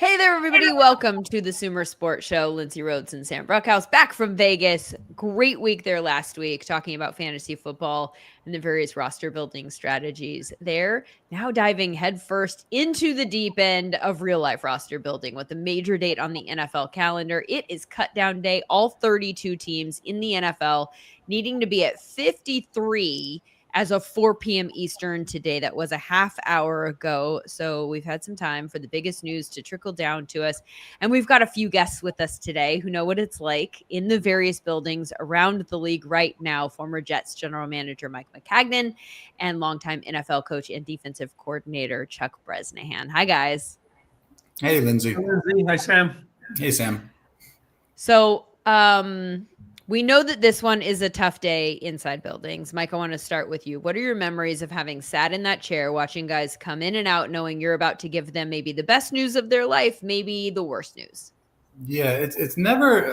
Hey there, everybody. Welcome to the SumerSports Show. Lindsay Rhodes and Sam Bruckhouse back from Vegas. Great week there last week talking about fantasy football and the various roster building strategies there. Now diving headfirst into the deep end of real life roster building with a major date on the NFL calendar. It is Cutdown Day. All 32 teams in the NFL needing to be at 53 as of 4 p.m. Eastern today. That was a half hour ago. So we've had some time for the biggest news to trickle down to us. And we've got a few guests with us today who know what it's like in the various buildings around the league right now. Former Jets general manager Mike Maccagnan and longtime NFL coach and defensive coordinator Chuck Bresnahan. Hi, guys. Hey, Lindsay. Hi, Lindsay. Hi, Sam. Hey, Sam. So, we know that this one is a tough day inside buildings. Mike, I want to start with you. What are your memories of having sat in that chair, watching guys come in and out, knowing you're about to give them maybe the best news of their life, maybe the worst news? Yeah, it's never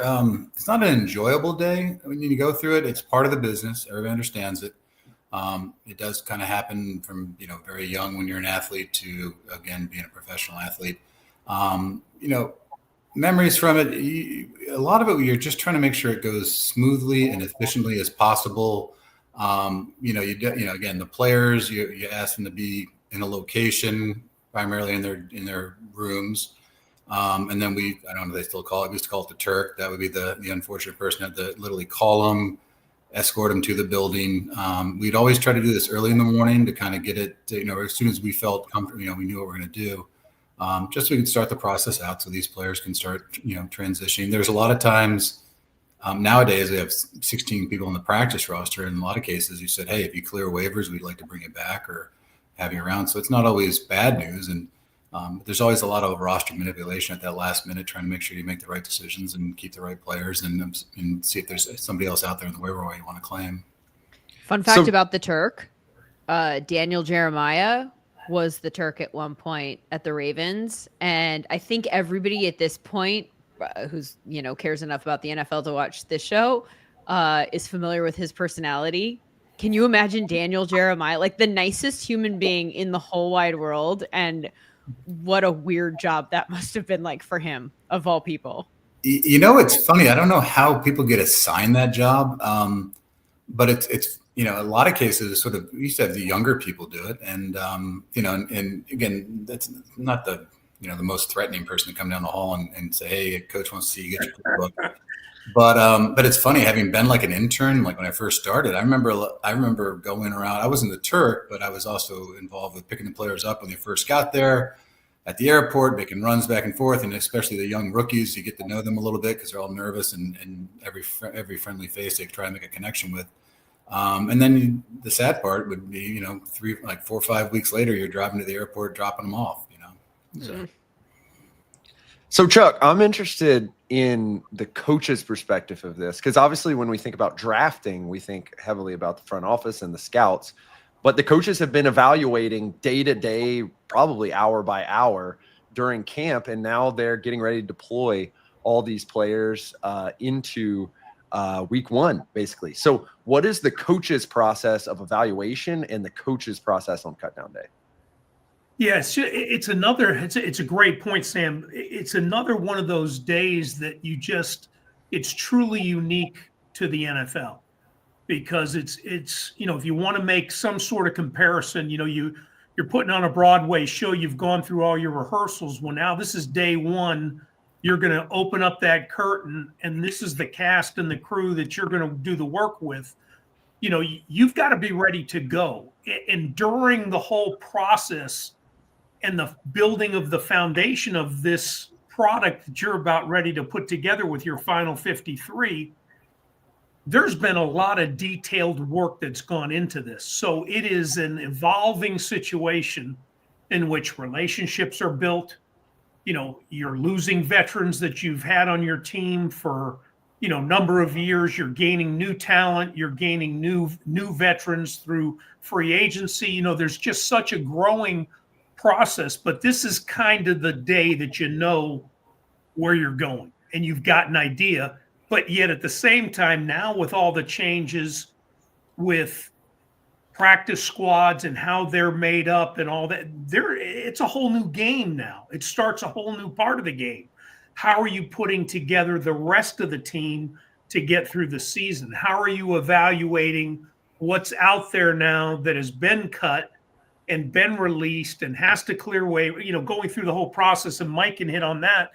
it's not an enjoyable day when you go through it. It's part of the business. Everybody understands it. It does kind of happen from very young when you're an athlete to again being a professional athlete. Memories from it, a lot of it, you're just trying to make sure it goes smoothly and efficiently as possible. Again, the players, you ask them to be in a location, primarily in their rooms. And then I don't know if they still call it, we used to call it the Turk. That would be the unfortunate person that had to literally call them, escort them to the building. We'd always try to do this early in the morning to kind of get it, as soon as we felt comfortable, we knew what we were going to do. Just so we can start the process out so these players can start, transitioning. There's a lot of times nowadays we have 16 people on the practice roster. In a lot of cases, you said, hey, if you clear waivers, we'd like to bring it back or have you around. So it's not always bad news. And there's always a lot of roster manipulation at that last minute, trying to make sure you make the right decisions and keep the right players and see if there's somebody else out there in the waiver wire you want to claim. Fun fact about the Turk, Daniel Jeremiah was the Turk at one point at the Ravens. And I think everybody at this point who's, cares enough about the NFL to watch this show is familiar with his personality. Can you imagine Daniel Jeremiah, like the nicest human being in the whole wide world? And what a weird job that must have been like for him, of all people. It's funny. I don't know how people get assigned that job. But it's a lot of cases sort of, we used to have the younger people do it. And, and again, that's not the most threatening person to come down the hall and say, hey, coach wants to see you get your book. But it's funny, having been like an intern, like when I first started, I remember going around, I wasn't the Turk, but I was also involved with picking the players up when they first got there at the airport, making runs back and forth. And especially the young rookies, you get to know them a little bit because they're all nervous and every friendly face they try to make a connection with. And then the sad part would be, 4 or 5 weeks later, you're driving to the airport, dropping them off, So Chuck, I'm interested in the coach's perspective of this, because obviously when we think about drafting, we think heavily about the front office and the scouts, but the coaches have been evaluating day to day, probably hour by hour during camp. And now they're getting ready to deploy all these players into week one, basically. So what is the coach's process of evaluation and the coach's process on Cutdown Day? Yes, it's a great point, Sam. It's another one of those days that it's truly unique to the NFL, because it's if you want to make some sort of comparison, you're putting on a Broadway show, you've gone through all your rehearsals. Well, now this is day one. You're going to open up that curtain, and this is the cast and the crew that you're going to do the work with. You've got to be ready to go. And during the whole process and the building of the foundation of this product that you're about ready to put together with your final 53, there's been a lot of detailed work that's gone into this. So it is an evolving situation in which relationships are built. You're losing veterans that you've had on your team for, number of years. You're gaining new talent. You're gaining new veterans through free agency. There's just such a growing process, but this is kind of the day that you know where you're going and you've got an idea. But yet at the same time, now with all the changes with practice squads and how they're made up and all that. It's a whole new game now. It starts a whole new part of the game. How are you putting together the rest of the team to get through the season? How are you evaluating what's out there now that has been cut and been released and has to clear away, going through the whole process, and Mike can hit on that.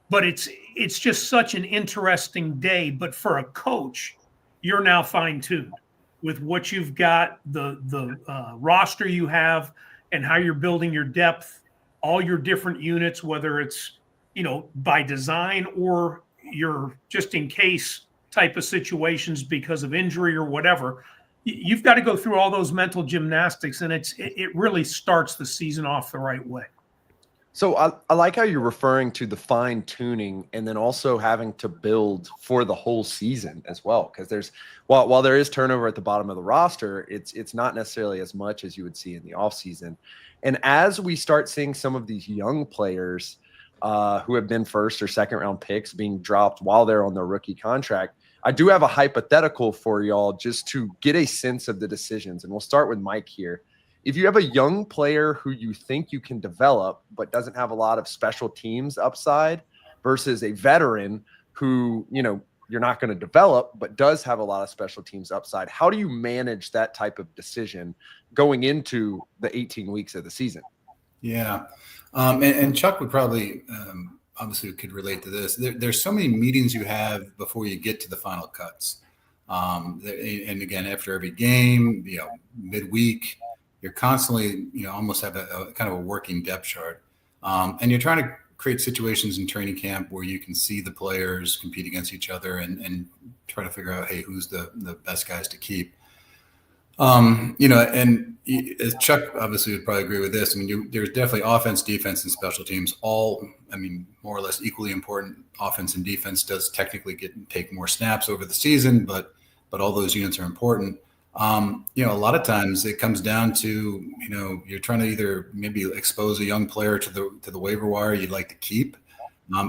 But it's just such an interesting day. But for a coach, you're now fine-tuned with what you've got, the roster you have, and how you're building your depth, all your different units, whether it's, by design or your just in case type of situations because of injury or whatever. You've got to go through all those mental gymnastics, and it really starts the season off the right way. So I like how you're referring to the fine tuning and then also having to build for the whole season as well. Because while there is turnover at the bottom of the roster, it's not necessarily as much as you would see in the offseason. And as we start seeing some of these young players who have been first or second round picks being dropped while they're on their rookie contract, I do have a hypothetical for y'all just to get a sense of the decisions. And we'll start with Mike here. If you have a young player who you think you can develop but doesn't have a lot of special teams upside versus a veteran who, you're not going to develop but does have a lot of special teams upside, how do you manage that type of decision going into the 18 weeks of the season? Yeah. And Chuck would probably obviously could relate to this. There's so many meetings you have before you get to the final cuts. And again, after every game, midweek, you're constantly, almost have a kind of a working depth chart. And you're trying to create situations in training camp where you can see the players compete against each other and try to figure out, hey, who's the best guys to keep. And Chuck obviously would probably agree with this. I mean, there's definitely offense, defense, and special teams. All, more or less equally important. Offense and defense does technically take more snaps over the season, but all those units are important. A lot of times it comes down to, you're trying to either maybe expose a young player to the waiver wire you'd like to keep,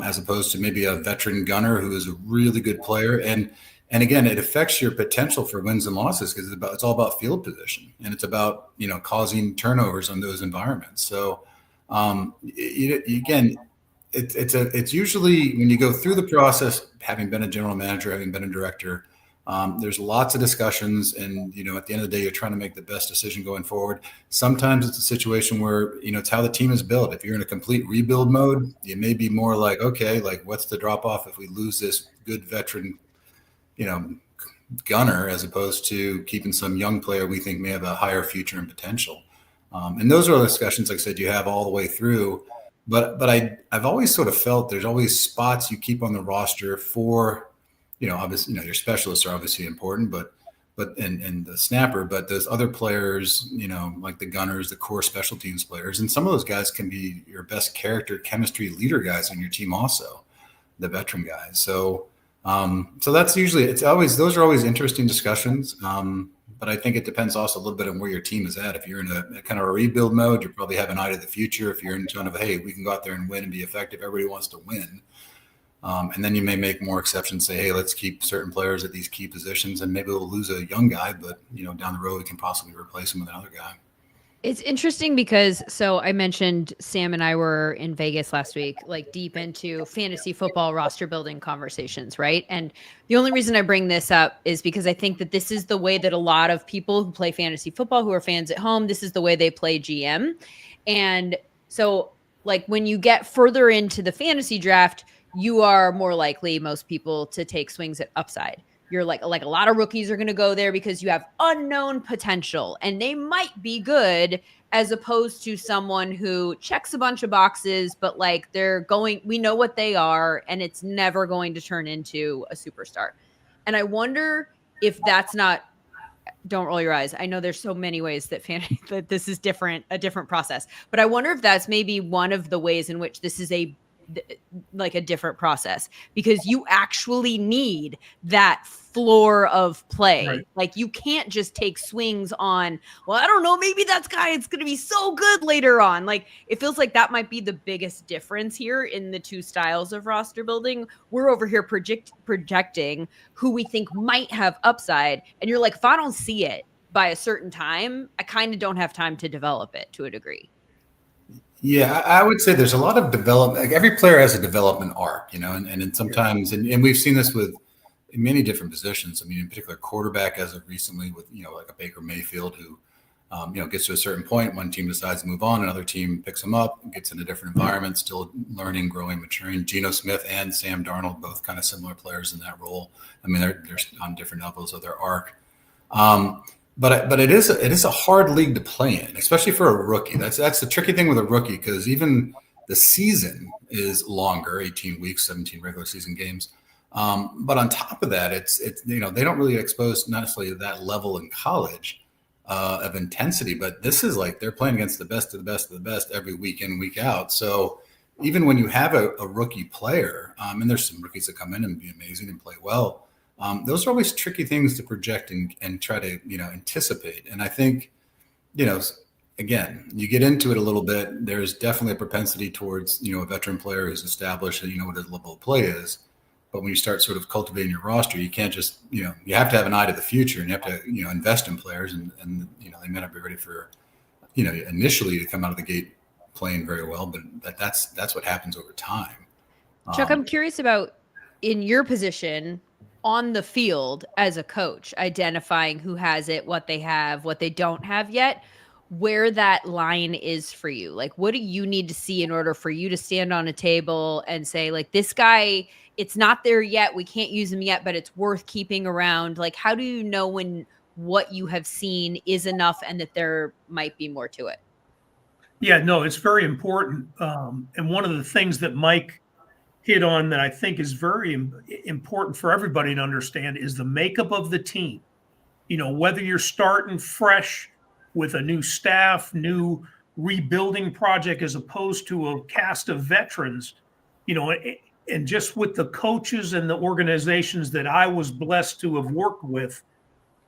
as opposed to maybe a veteran gunner who is a really good player. And again, it affects your potential for wins and losses because it's all about field position, and it's about, causing turnovers on those environments. So again, it's usually when you go through the process, having been a general manager, having been a director, there's lots of discussions, and at the end of the day, you're trying to make the best decision going forward. Sometimes it's a situation where it's how the team is built. If you're in a complete rebuild mode, you may be more like, okay, like what's the drop off if we lose this good veteran gunner, as opposed to keeping some young player we think may have a higher future and potential. And those are discussions, like I said, you have all the way through. But I've always sort of felt there's always spots you keep on the roster for, obviously, your specialists are obviously important, but and the snapper, but those other players, like the gunners, the core special teams players, and some of those guys can be your best character, chemistry, leader guys on your team, also the veteran guys. So that's usually, those are always interesting discussions. But I think it depends also a little bit on where your team is at. If you're in a kind of a rebuild mode, you probably have an eye to the future. If you're in kind of, hey, we can go out there and win and be effective, everybody wants to win. And then you may make more exceptions, say, hey, let's keep certain players at these key positions, and maybe we'll lose a young guy, but down the road we can possibly replace him with another guy. It's interesting because, so I mentioned Sam and I were in Vegas last week, like deep into fantasy football roster building conversations, right? And the only reason I bring this up is because I think that this is the way that a lot of people who play fantasy football, who are fans at home, this is the way they play GM. And so like when you get further into the fantasy draft, you are more likely, most people, to take swings at upside. You're like a lot of rookies are going to go there because you have unknown potential and they might be good, as opposed to someone who checks a bunch of boxes, but like we know what they are and it's never going to turn into a superstar. And I wonder if that's not, don't roll your eyes. I know there's so many ways that that this is a different process, but I wonder if that's maybe one of the ways in which this is a different process, because you actually need that floor of play. Right. Like you can't just take swings on, well, I don't know, maybe that's guy, it's going to be so good later on. Like it feels like that might be the biggest difference here in the two styles of roster building. We're over here projecting who we think might have upside. And you're like, if I don't see it, by a certain time, I kind of don't have time to develop it to a degree. Yeah, I would say there's a lot of development. Like every player has a development arc, and sometimes, and we've seen this with many different positions. I mean, in particular, quarterback as of recently with, like a Baker Mayfield who, gets to a certain point, one team decides to move on, another team picks him up, gets in a different environment, still learning, growing, maturing. Geno Smith and Sam Darnold, both kind of similar players in that role. I mean, they're on different levels of their arc. But it is a hard league to play in, especially for a rookie. That's the tricky thing with a rookie, because even the season is longer, 18 weeks, 17 regular season games. But on top of that, it's they don't really expose not necessarily that level in college of intensity, but this is like they're playing against the best of the best of the best every week in, week out. So even when you have a rookie player, and there's some rookies that come in and be amazing and play well, those are always tricky things to project and try to, anticipate. And I think, again, you get into it a little bit, there's definitely a propensity towards, a veteran player who's established and what his level of play is. But when you start sort of cultivating your roster, you can't just, you have to have an eye to the future, and you have to, invest in players, and they may not be ready for, initially to come out of the gate playing very well, but that's what happens over time. Chuck, I'm curious about, in your position on the field as a coach, identifying who has it, what they have, what they don't have yet, where that line is for you. Like, what do you need to see in order for you to stand on a table and say, like, this guy, it's not there yet, we can't use him yet, but it's worth keeping around? Like, how do you know when what you have seen is enough and that there might be more to it? Yeah, no, it's very important. And one of the things that Mike hit on that I think is very important for everybody to understand is the makeup of the team. Whether you're starting fresh with a new staff, new rebuilding project, as opposed to a cast of veterans, and just with the coaches and the organizations that I was blessed to have worked with,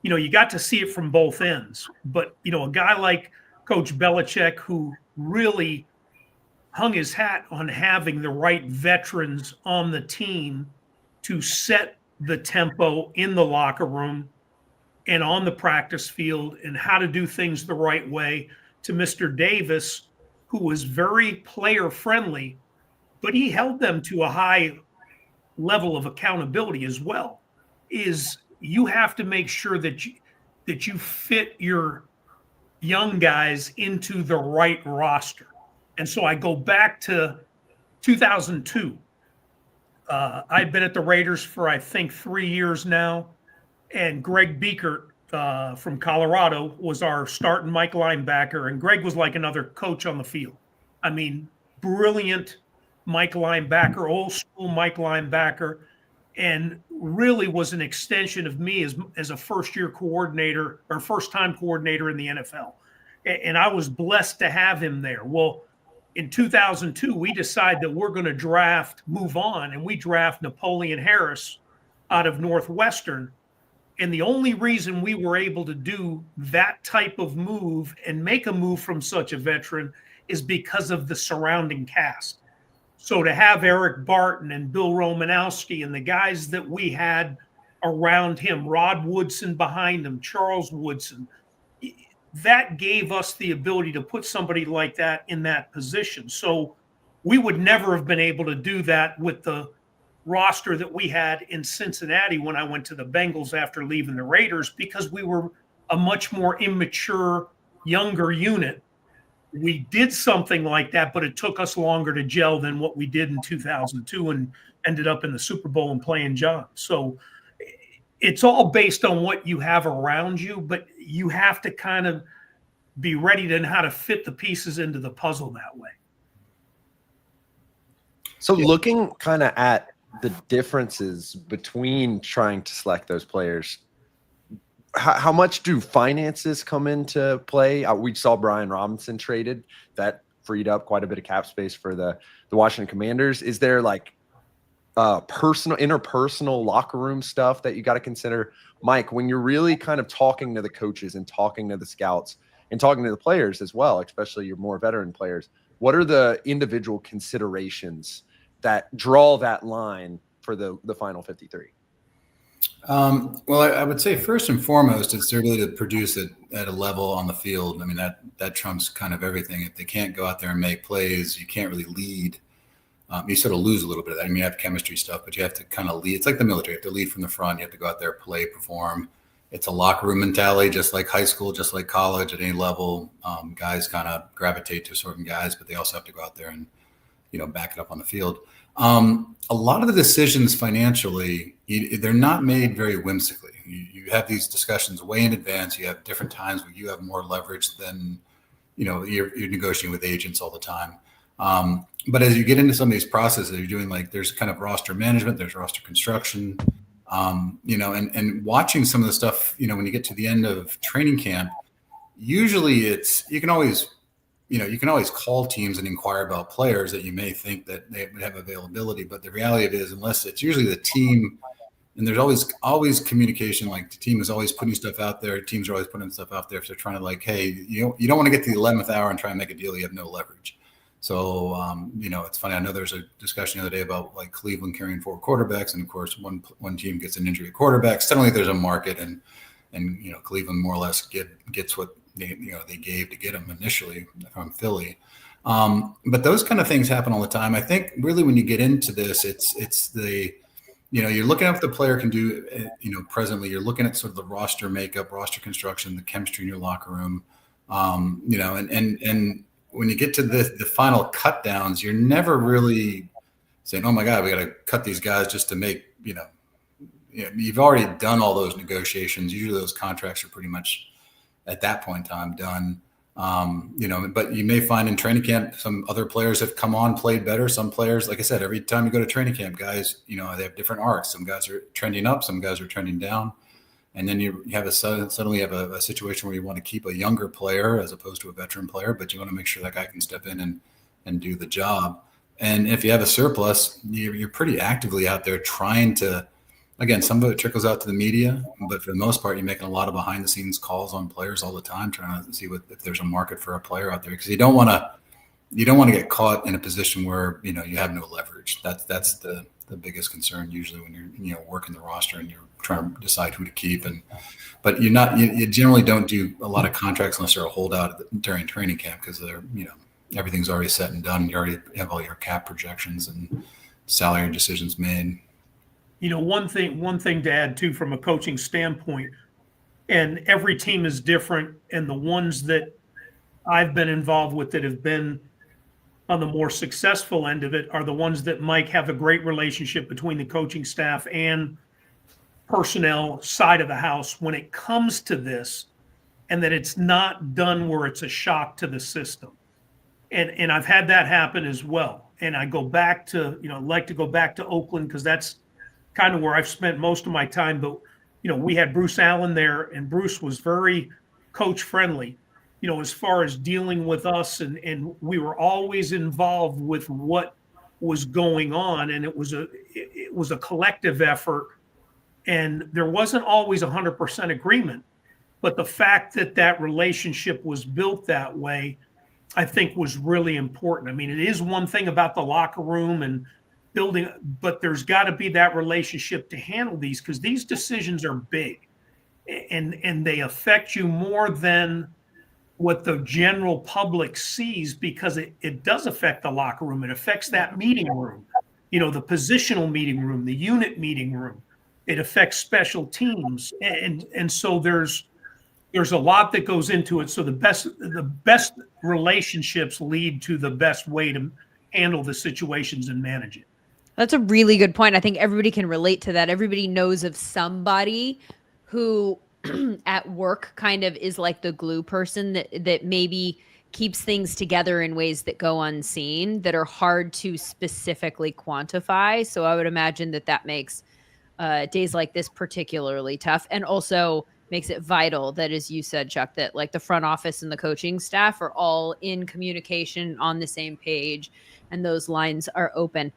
you got to see it from both ends. But, a guy like Coach Belichick, who really hung his hat on having the right veterans on the team to set the tempo in the locker room and on the practice field and how to do things the right way, to Mr. Davis, who was very player friendly, but he held them to a high level of accountability as well. Is you have to make sure that you fit your young guys into the right roster. And so I go back to 2002. I've been at the Raiders for, I think, 3 years now. And Greg Biekert from Colorado was our starting Mike linebacker. And Greg was like another coach on the field. I mean, brilliant Mike linebacker, old school Mike linebacker, and really was an extension of me as a first-year coordinator or first-time coordinator in the NFL. And I was blessed to have him there. Well, in 2002, we decided that we're going to move on, and we draft Napoleon Harris out of Northwestern. And the only reason we were able to do that type of move and make a move from such a veteran is because of the surrounding cast. So to have Eric Barton and Bill Romanowski and the guys that we had around him, Rod Woodson behind him, Charles Woodson, that gave us the ability to put somebody like that in that position. So we would never have been able to do that with the roster that we had in Cincinnati when I went to the Bengals after leaving the Raiders, because we were a much more immature, younger unit. We did something like that, but it took us longer to gel than what we did in 2002 and ended up in the Super Bowl and playing John. So it's all based on what you have around you, but you have to kind of be ready to know how to fit the pieces into the puzzle that way. So looking kind of at the differences between trying to select those players, how much do finances come into play? We saw Brian Robinson traded. That freed up quite a bit of cap space for the Washington Commanders. Is there like interpersonal locker room stuff that you got to consider? Mike, when you're really kind of talking to the coaches and talking to the scouts and talking to the players as well, especially your more veteran players, what are the individual considerations that draw that line for the final 53? Well, I would say first and foremost, it's their ability to produce it at a level on the field. I mean, that trumps kind of everything. If they can't go out there and make plays, you can't really lead. You sort of lose a little bit of that. I mean, you have chemistry stuff, but you have to kind of lead. It's like the military. You have to lead from the front. You have to go out there, play, perform. It's a locker room mentality, just like high school, just like college at any level. Guys kind of gravitate to certain guys, but they also have to go out there and, back it up on the field. A lot of the decisions financially, they're not made very whimsically. You have these discussions way in advance. You have different times where you have more leverage than, you're negotiating with agents all the time. But as you get into some of these processes, you're doing there's kind of roster management, there's roster construction, and watching some of the stuff, when you get to the end of training camp, usually you can always call teams and inquire about players that you may think that they would have availability. But the reality of it is, unless it's usually the team, and there's always communication, like the team is always putting stuff out there. Teams are always putting stuff out there. If they're trying to hey, you don't want to get to the 11th hour and try and make a deal. You have no leverage. So, it's funny. I know there's a discussion the other day about Cleveland carrying 4 quarterbacks. And of course, one team gets an injury at quarterback. Suddenly there's a market and Cleveland more or less gets what they gave to get them initially from Philly. But those kind of things happen all the time. I think really when you get into this, it's the, you're looking at what the player can do, presently. You're looking at sort of the roster makeup, roster construction, the chemistry in your locker room, and when you get to the final cut downs, you're never really saying, oh my God, we got to cut these guys just to make, you've already done all those negotiations. Usually those contracts are pretty much at that point in time done. But you may find in training camp, some other players have come on, played better. Some players, like I said, every time you go to training camp, guys, they have different arcs. Some guys are trending up, some guys are trending down. And then you have suddenly have a situation where you want to keep a younger player as opposed to a veteran player, but you want to make sure that guy can step in and do the job. And if you have a surplus, you're pretty actively out there trying to, again, some of it trickles out to the media, but for the most part, you're making a lot of behind the scenes calls on players all the time, trying to see if there's a market for a player out there, because you don't want to get caught in a position where, you have no leverage. That's the biggest concern usually when you're working the roster and you're trying to decide who to keep. But you generally don't do a lot of contracts unless they're a holdout during training camp, because they're, everything's already set and done. You already have all your cap projections and salary decisions made. One thing to add too, from a coaching standpoint, and every team is different. And the ones that I've been involved with that have been on the more successful end of it are the ones that Mike have a great relationship between the coaching staff and personnel side of the house when it comes to this, and that it's not done where it's a shock to the system. And I've had that happen as well. And I go back to, like to go back to Oakland, because that's kind of where I've spent most of my time. But, we had Bruce Allen there, and Bruce was very coach friendly, as far as dealing with us. And we were always involved with what was going on. And it was a collective effort. And there wasn't always 100% agreement. But the fact that relationship was built that way, I think, was really important. I mean, it is one thing about the locker room and building, but there's got to be that relationship to handle these, because these decisions are big and they affect you more than what the general public sees, because it does affect the locker room. It affects that meeting room, the positional meeting room, the unit meeting room. It affects special teams. And so there's a lot that goes into it. So the best relationships lead to the best way to handle the situations and manage it. That's a really good point. I think everybody can relate to that. Everybody knows of somebody who at work kind of is like the glue person that maybe keeps things together in ways that go unseen, that are hard to specifically quantify. So I would imagine that makes days like this particularly tough, and also makes it vital that, as you said, Chuck, that the front office and the coaching staff are all in communication on the same page, and those lines are open.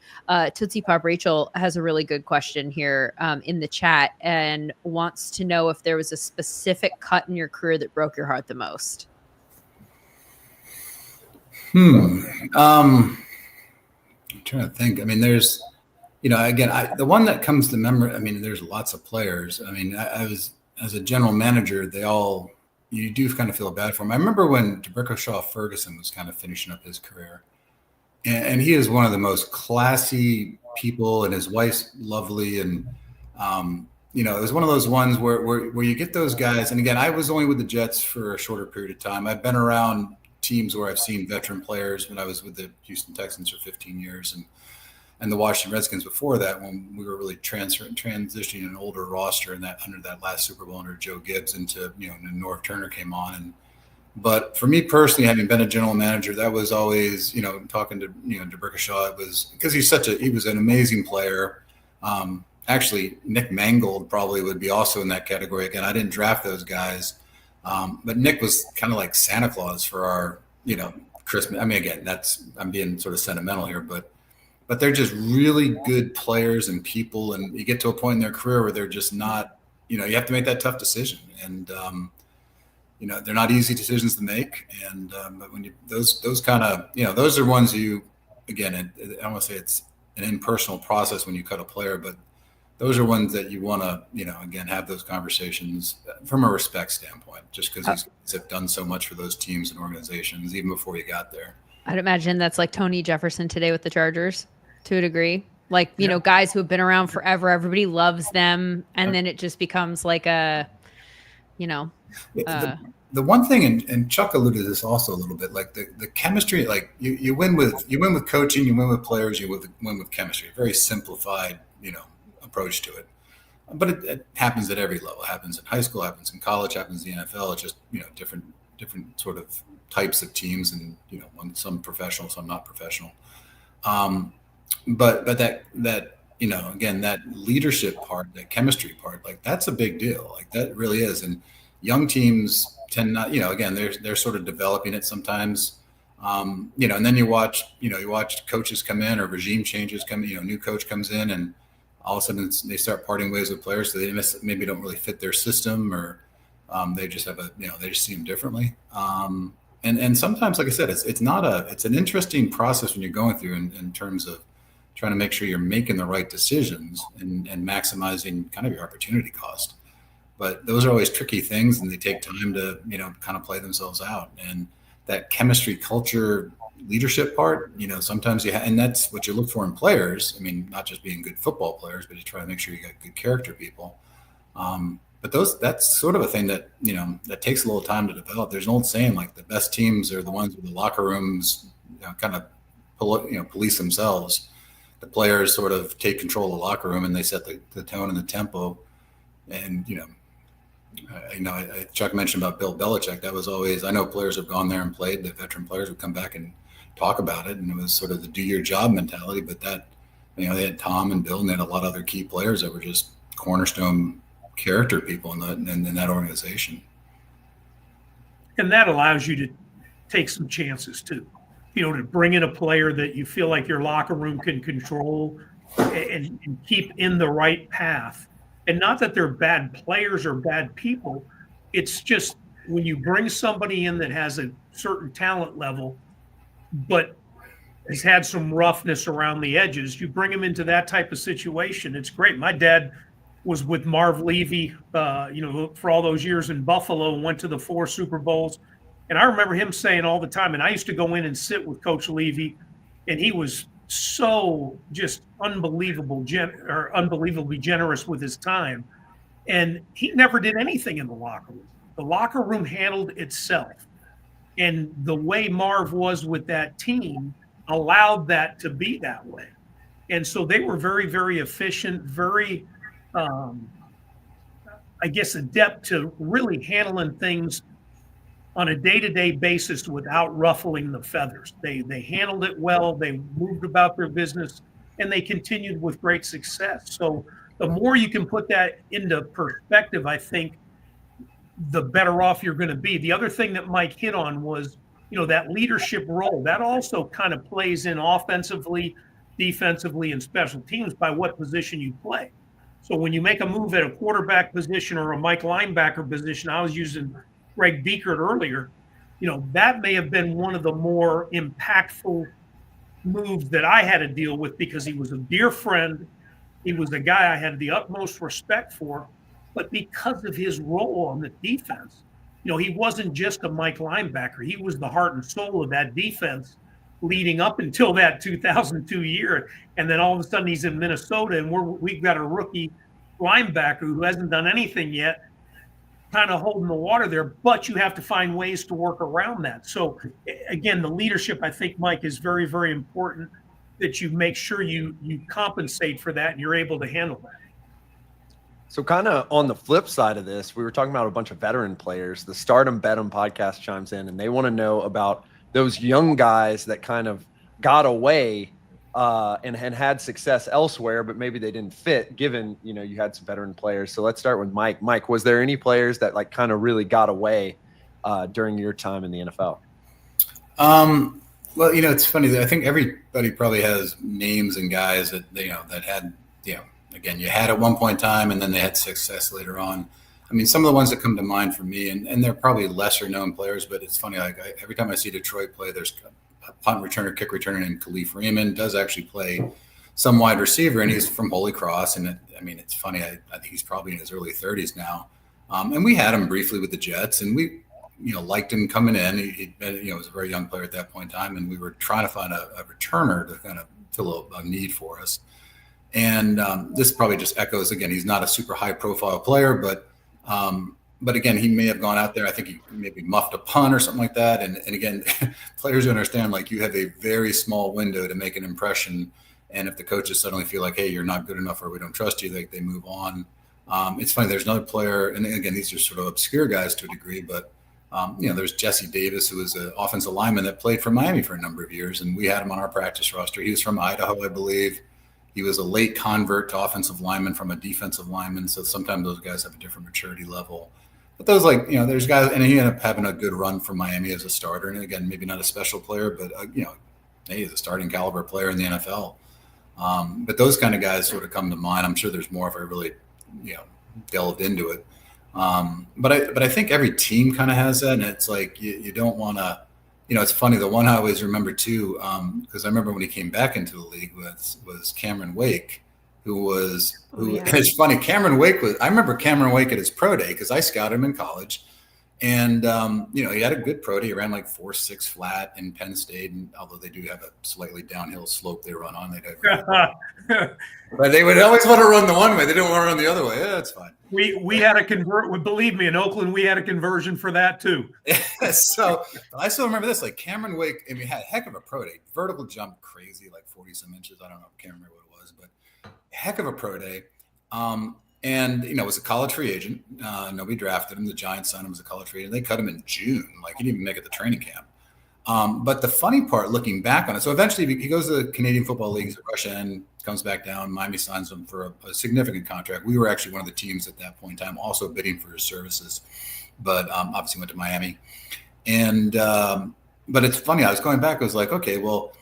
Tootsie Pop Rachel has a really good question here in the chat, and wants to know if there was a specific cut in your career that broke your heart the most. I'm trying to think. I mean, there's again, the one that comes to memory, I mean, there's lots of players. I mean, I was, as a general manager, you do kind of feel bad for him. I remember when Shaw Ferguson was kind of finishing up his career, and he is one of the most classy people, and his wife's lovely. And, it was one of those ones where you get those guys. And again, I was only with the Jets for a shorter period of time. I've been around teams where I've seen veteran players when I was with the Houston Texans for 15 years and the Washington Redskins before that, when we were really transitioning an older roster and that under that last Super Bowl under Joe Gibbs into, and Norv Turner came on. But for me personally, having been a general manager, that was always, talking to, Shaw, it was because he was an amazing player. Actually, Nick Mangold probably would be also in that category. Again, I didn't draft those guys. But Nick was kind of like Santa Claus for our, Christmas. I mean, again, I'm being sort of sentimental here, but they're just really good players and people. And you get to a point in their career where they're just not, you have to make that tough decision. And, they're not easy decisions to make. And, but when those kind of, those are ones again, I don't want to say it's an impersonal process when you cut a player, but those are ones that you want to, again, have those conversations from a respect standpoint, just because these guys have done so much for those teams and organizations, even before you got there. I'd imagine that's like Tony Jefferson today with the Chargers to a degree. Like, guys who have been around forever, everybody loves them. And then it just becomes like the one thing, and Chuck alluded to this also a little bit, like the chemistry, like you win with coaching, you win with players, you win with chemistry, very simplified, approach to it. But it happens at every level. It happens in high school, happens in college, happens in the NFL. It's just, different sort of types of teams, and, some professional, some not professional. But that, again, that leadership part, that chemistry part, like that's a big deal. Like that really is. And young teams tend not, again, they're sort of developing it sometimes. And then you watch coaches come in, or regime changes come in, new coach comes in, and all of a sudden they start parting ways with players. So they maybe don't really fit their system, or they just have they just see them differently. And sometimes, like I said, it's an interesting process when you're going through in terms of trying to make sure you're making the right decisions and maximizing kind of your opportunity cost. But those are always tricky things, and they take time to, kind of play themselves out. And that chemistry, culture, leadership part, sometimes and that's what you look for in players. I mean, not just being good football players, but you try to make sure you got good character people. But that's sort of a thing that, that takes a little time to develop. There's an old saying, like the best teams are the ones where the locker rooms, kind of, police themselves. The players sort of take control of the locker room, and they set the tone and the tempo. And, Chuck mentioned about Bill Belichick. That was always, I know players have gone there and played, the veteran players would come back and talk about it. And it was sort of the do your job mentality, but that, they had Tom and Bill, and they had a lot of other key players that were just cornerstone character people in that organization. And that allows you to take some chances too, to bring in a player that you feel like your locker room can control and keep in the right path. And not that they're bad players or bad people. It's just when you bring somebody in that has a certain talent level, but has had some roughness around the edges, you bring him into that type of situation. It's great. My dad was with Marv Levy, for all those years in Buffalo, and went to the 4 Super Bowls. And I remember him saying all the time, and I used to go in and sit with Coach Levy, and he was so just unbelievably generous with his time. And he never did anything in the locker room. The locker room handled itself. And the way Marv was with that team allowed that to be that way. And so they were very, very efficient, very, adept to really handling things on a day-to-day basis without ruffling the feathers. They handled it well, they moved about their business, and they continued with great success. So the more you can put that into perspective, I think the better off you're going to be. The other thing that Mike hit on was, that leadership role. That also kind of plays in offensively, defensively, and special teams by what position you play. So when you make a move at a quarterback position or a Mike linebacker position, I was using Greg Biekert earlier, that may have been one of the more impactful moves that I had to deal with, because he was a dear friend. He was a guy I had the utmost respect for, but because of his role on the defense, he wasn't just a Mike linebacker. He was the heart and soul of that defense leading up until that 2002 year. And then all of a sudden he's in Minnesota, and we've got a rookie linebacker who hasn't done anything yet, kind of holding the water there, but you have to find ways to work around that. So again, the leadership, I think, Mike, is very, very important, that you make sure you compensate for that and you're able to handle that. So kind of on the flip side of this, we were talking about a bunch of veteran players. The Stardom Bedham podcast chimes in, and they want to know about those young guys that kind of got away and had success elsewhere, but maybe they didn't fit, given, you had some veteran players. So let's start with Mike. Mike, was there any players that like kind of really got away during your time in the NFL? Well, it's funny. I think everybody probably has names and guys that, that had, again, you had at one point in time and then they had success later on. I mean, some of the ones that come to mind for me, and they're probably lesser known players, but it's funny. Like every time I see Detroit play, there's a punt returner, kick returner named Khalif Raymond, does actually play some wide receiver, and he's from Holy Cross. And it's funny. I think he's probably in his early 30s now. And we had him briefly with the Jets, and we, liked him coming in. He was a very young player at that point in time, and we were trying to find a returner to kind of fill a need for us. And this probably just echoes, again, he's not a super high profile player, but again, he may have gone out there. I think he maybe muffed a punt or something like that. And again, players understand, like, you have a very small window to make an impression. And if the coaches suddenly feel like, hey, you're not good enough or we don't trust you, they move on. It's funny. There's another player, and again, these are sort of obscure guys to a degree, but there's Jesse Davis, who was an offensive lineman that played for Miami for a number of years, and we had him on our practice roster. He was from Idaho, I believe. He was a late convert to offensive lineman from a defensive lineman, so sometimes those guys have a different maturity level. But those, there's guys, and he ended up having a good run for Miami as a starter. And again, maybe not a special player, but he's a starting caliber player in the NFL. But those kind of guys sort of come to mind. I'm sure there's more if I really, delved into it. But I think every team kind of has that, and it's like you don't want to. It's funny. The one I always remember too, because I remember when he came back into the league was Cameron Wake, it's funny. Cameron Wake I remember Cameron Wake at his pro day because I scouted him in college, and he had a good pro day. He ran like 4.6 flat in Penn State, and although they do have a slightly downhill slope they run on, but they would always want to run the one way. They don't want to run the other way. Yeah, that's fine. We had a believe me, in Oakland, we had a conversion for that too. So I still remember this, like Cameron Wake, and we had a heck of a pro day, vertical jump, crazy, like 40 some inches. I don't know, can't remember what it was, but heck of a pro day. And was a college free agent. Nobody drafted him. The Giants signed him as a college free agent. They cut him in June. Like, he didn't even make it to training camp. But the funny part, looking back on it, so eventually he goes to the Canadian Football League, he's a rush end, comes back down. Miami signs him for a significant contract. We were actually one of the teams at that point in time also bidding for his services, but obviously went to Miami. And but it's funny, I was going back, I was like, okay, well,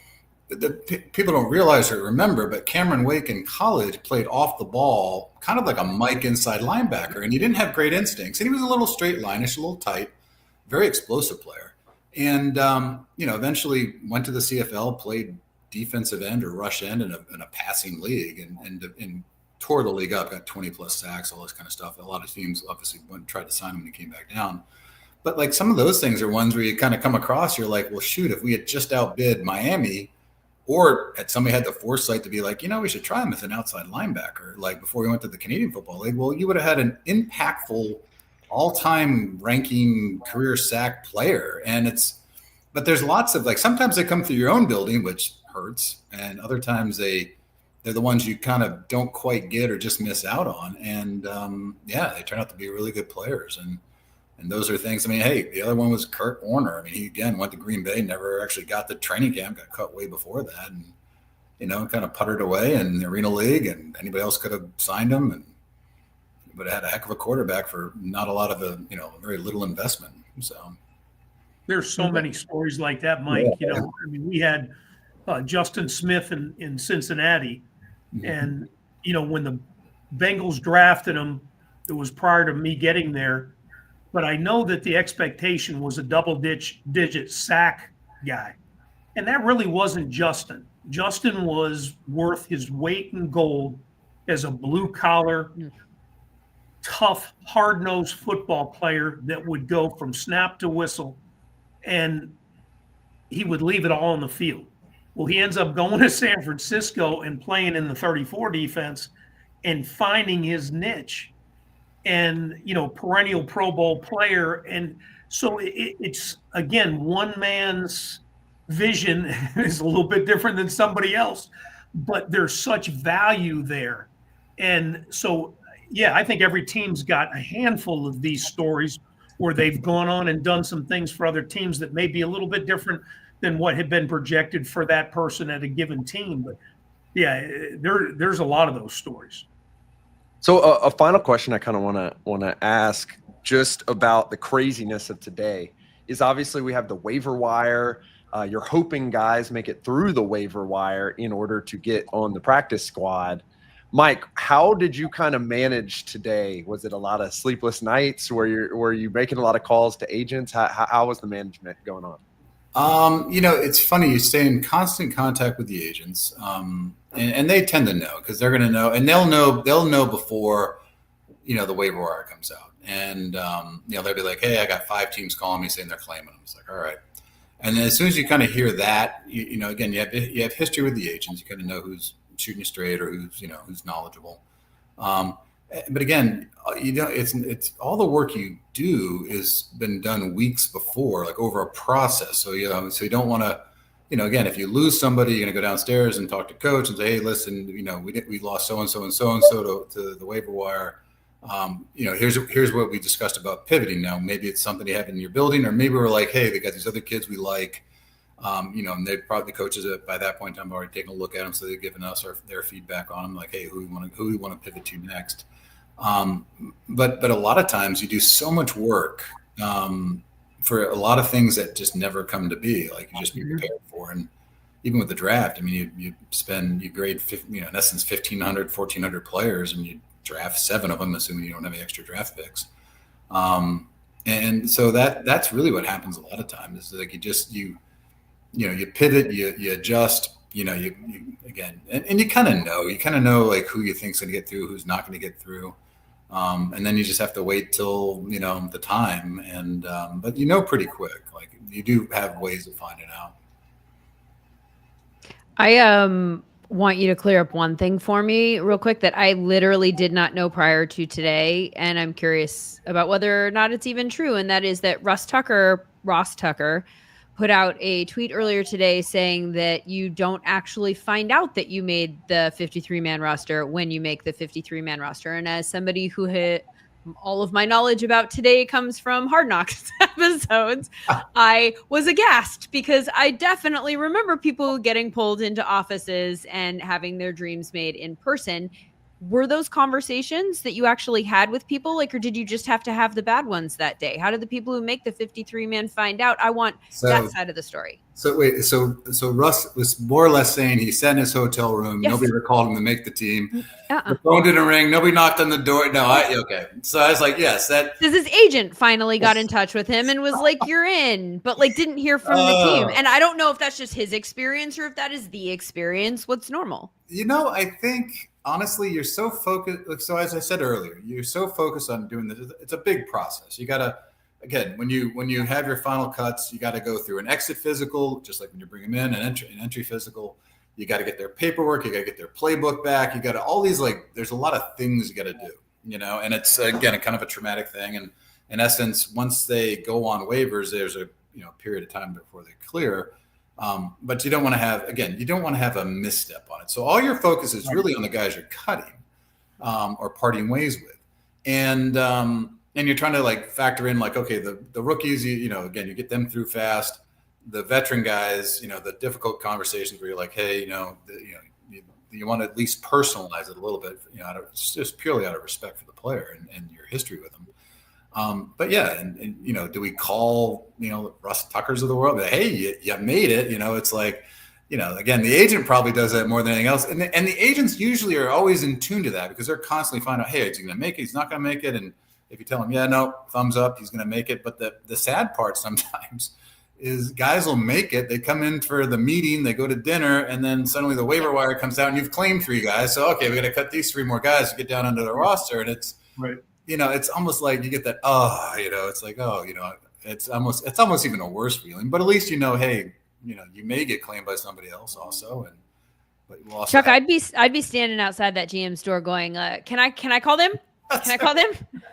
people don't realize or remember, but Cameron Wake in college played off the ball, kind of like a Mike inside linebacker, and he didn't have great instincts. And he was a little straight line-ish, a little tight, very explosive player. And, eventually went to the CFL, played defensive end or rush end in a passing league and tore the league up, got 20 plus sacks, all this kind of stuff. A lot of teams obviously went and tried to sign him when he came back down. But like some of those things are ones where you kind of come across, you're like, well, shoot, if we had just outbid Miami, or had somebody had the foresight to be like, we should try him as an outside linebacker, like before we went to the Canadian Football League, well, you would have had an impactful all-time ranking career sack player. But there's lots of, like, sometimes they come through your own building, which hurts. And other times they're the ones you kind of don't quite get or just miss out on. And they turn out to be really good players. And those are things. I mean, hey, the other one was Kurt Warner. I mean, he again went to Green Bay, never actually got the training camp, got cut way before that, and kind of puttered away in the Arena League, and anybody else could have signed him, but had a heck of a quarterback for not a lot of very little investment. So there's so many stories like that, Mike. Yeah. We had Justin Smith in Cincinnati, and when the Bengals drafted him, it was prior to me getting there. But I know that the expectation was a double-digit sack guy. And that really wasn't Justin. Justin was worth his weight in gold as a blue collar, tough, hard-nosed football player that would go from snap to whistle, and he would leave it all on the field. Well, he ends up going to San Francisco and playing in the 34 defense and finding his niche, and perennial Pro Bowl player. And so it's again, one man's vision is a little bit different than somebody else, but there's such value there. And so yeah, I think every team's got a handful of these stories where they've gone on and done some things for other teams that may be a little bit different than what had been projected for that person at a given team. But yeah, there's a lot of those stories. So a final question I kind of want to ask just about the craziness of today is obviously we have the waiver wire. You're hoping guys make it through the waiver wire in order to get on the practice squad. Mike, how did you kind of manage today? Was it a lot of sleepless nights? Were you making a lot of calls to agents? How was the management going on? It's funny. You stay in constant contact with the agents, and they tend to know because they're going to know, and they'll know before, the waiver wire comes out, and they'll be like, "Hey, I got 5 teams calling me saying they're claiming them." It's like, all right. And then as soon as you kind of hear that, again, you have history with the agents. You kind of know who's shooting you straight or who's knowledgeable. But again, it's all the work you do is been done weeks before, like over a process. So you don't want to, again, if you lose somebody, you're going to go downstairs and talk to coach and say, hey, listen, we lost so and so and so and so to the waiver wire. Here's what we discussed about pivoting. Now maybe it's something you have in your building, or maybe we're like, hey, they got these other kids we like. And they probably the coaches by that point in time have already taken a look at them, so they've given us their feedback on them, like, hey, who we want to pivot to next. But a lot of times you do so much work for a lot of things that just never come to be, like you just be prepared for. And even with the draft, I mean, you grade, in essence, 1,500, 1,400 players, and you draft 7 of them, assuming you don't have any extra draft picks. And so that's really what happens a lot of times is like you pivot, you adjust, you again, and you kind of know like who you think's going to get through, who's not going to get through. And then you just have to wait till, the time. And, but pretty quick, like you do have ways of finding out. I want you to clear up one thing for me real quick that I literally did not know prior to today. And I'm curious about whether or not it's even true. And that is that Ross Tucker put out a tweet earlier today saying that you don't actually find out that you made the 53-man roster when you make the 53-man roster. And as somebody who all of my knowledge about today comes from Hard Knocks episodes, I was aghast because I definitely remember people getting pulled into offices and having their dreams made in person. Were those conversations that you actually had with people, or did you just have to have the bad ones that day? How did the people who make the 53-man find out? I want that side of the story. So wait, so Russ was more or less saying he sat in his hotel room. Yes. Nobody ever called him to make the team. The phone didn't ring. Nobody knocked on the door. No, okay. So I was like, yes, because his agent finally got in touch with him and was like, you're in, but didn't hear from the team. And I don't know if that's just his experience or if that is the experience. What's normal? I think honestly, you're so focused. So as I said earlier, you're so focused on doing this. It's a big process. You got to, again, when you have your final cuts, you got to go through an exit physical, just like when you bring them in, an entry physical. You got to get their paperwork. You got to get their playbook back. You got to all these, there's a lot of things you got to do, and it's, again, a kind of a traumatic thing. And in essence, once they go on waivers, there's a, period of time before they clear. But you don't want to have a misstep on it. So all your focus is really on the guys you're cutting or parting ways with. And you're trying to factor in okay, the rookies, again, you get them through fast. The veteran guys, the difficult conversations where you're like, hey, you want to at least personalize it a little bit, just purely out of respect for the player and your history with them. But yeah, and do we call, Russ Tuckers of the world? But, hey, you made it. It's like, again, the agent probably does that more than anything else. And the agents usually are always in tune to that because they're constantly finding out, hey, is he going to make it? He's not going to make it. And if you tell him, yeah, no, thumbs up, he's going to make it. But the sad part sometimes is guys will make it. They come in for the meeting, they go to dinner, and then suddenly the waiver wire comes out and you've claimed 3 guys. So, okay, we got to cut these 3 more guys to get down under the roster. And it's, right. It's almost like you get that, it's like, it's almost even a worse feeling, but at least, hey, you may get claimed by somebody else also. But you also Chuck, I'd be standing outside that GM store going, can I call them? Can I call them?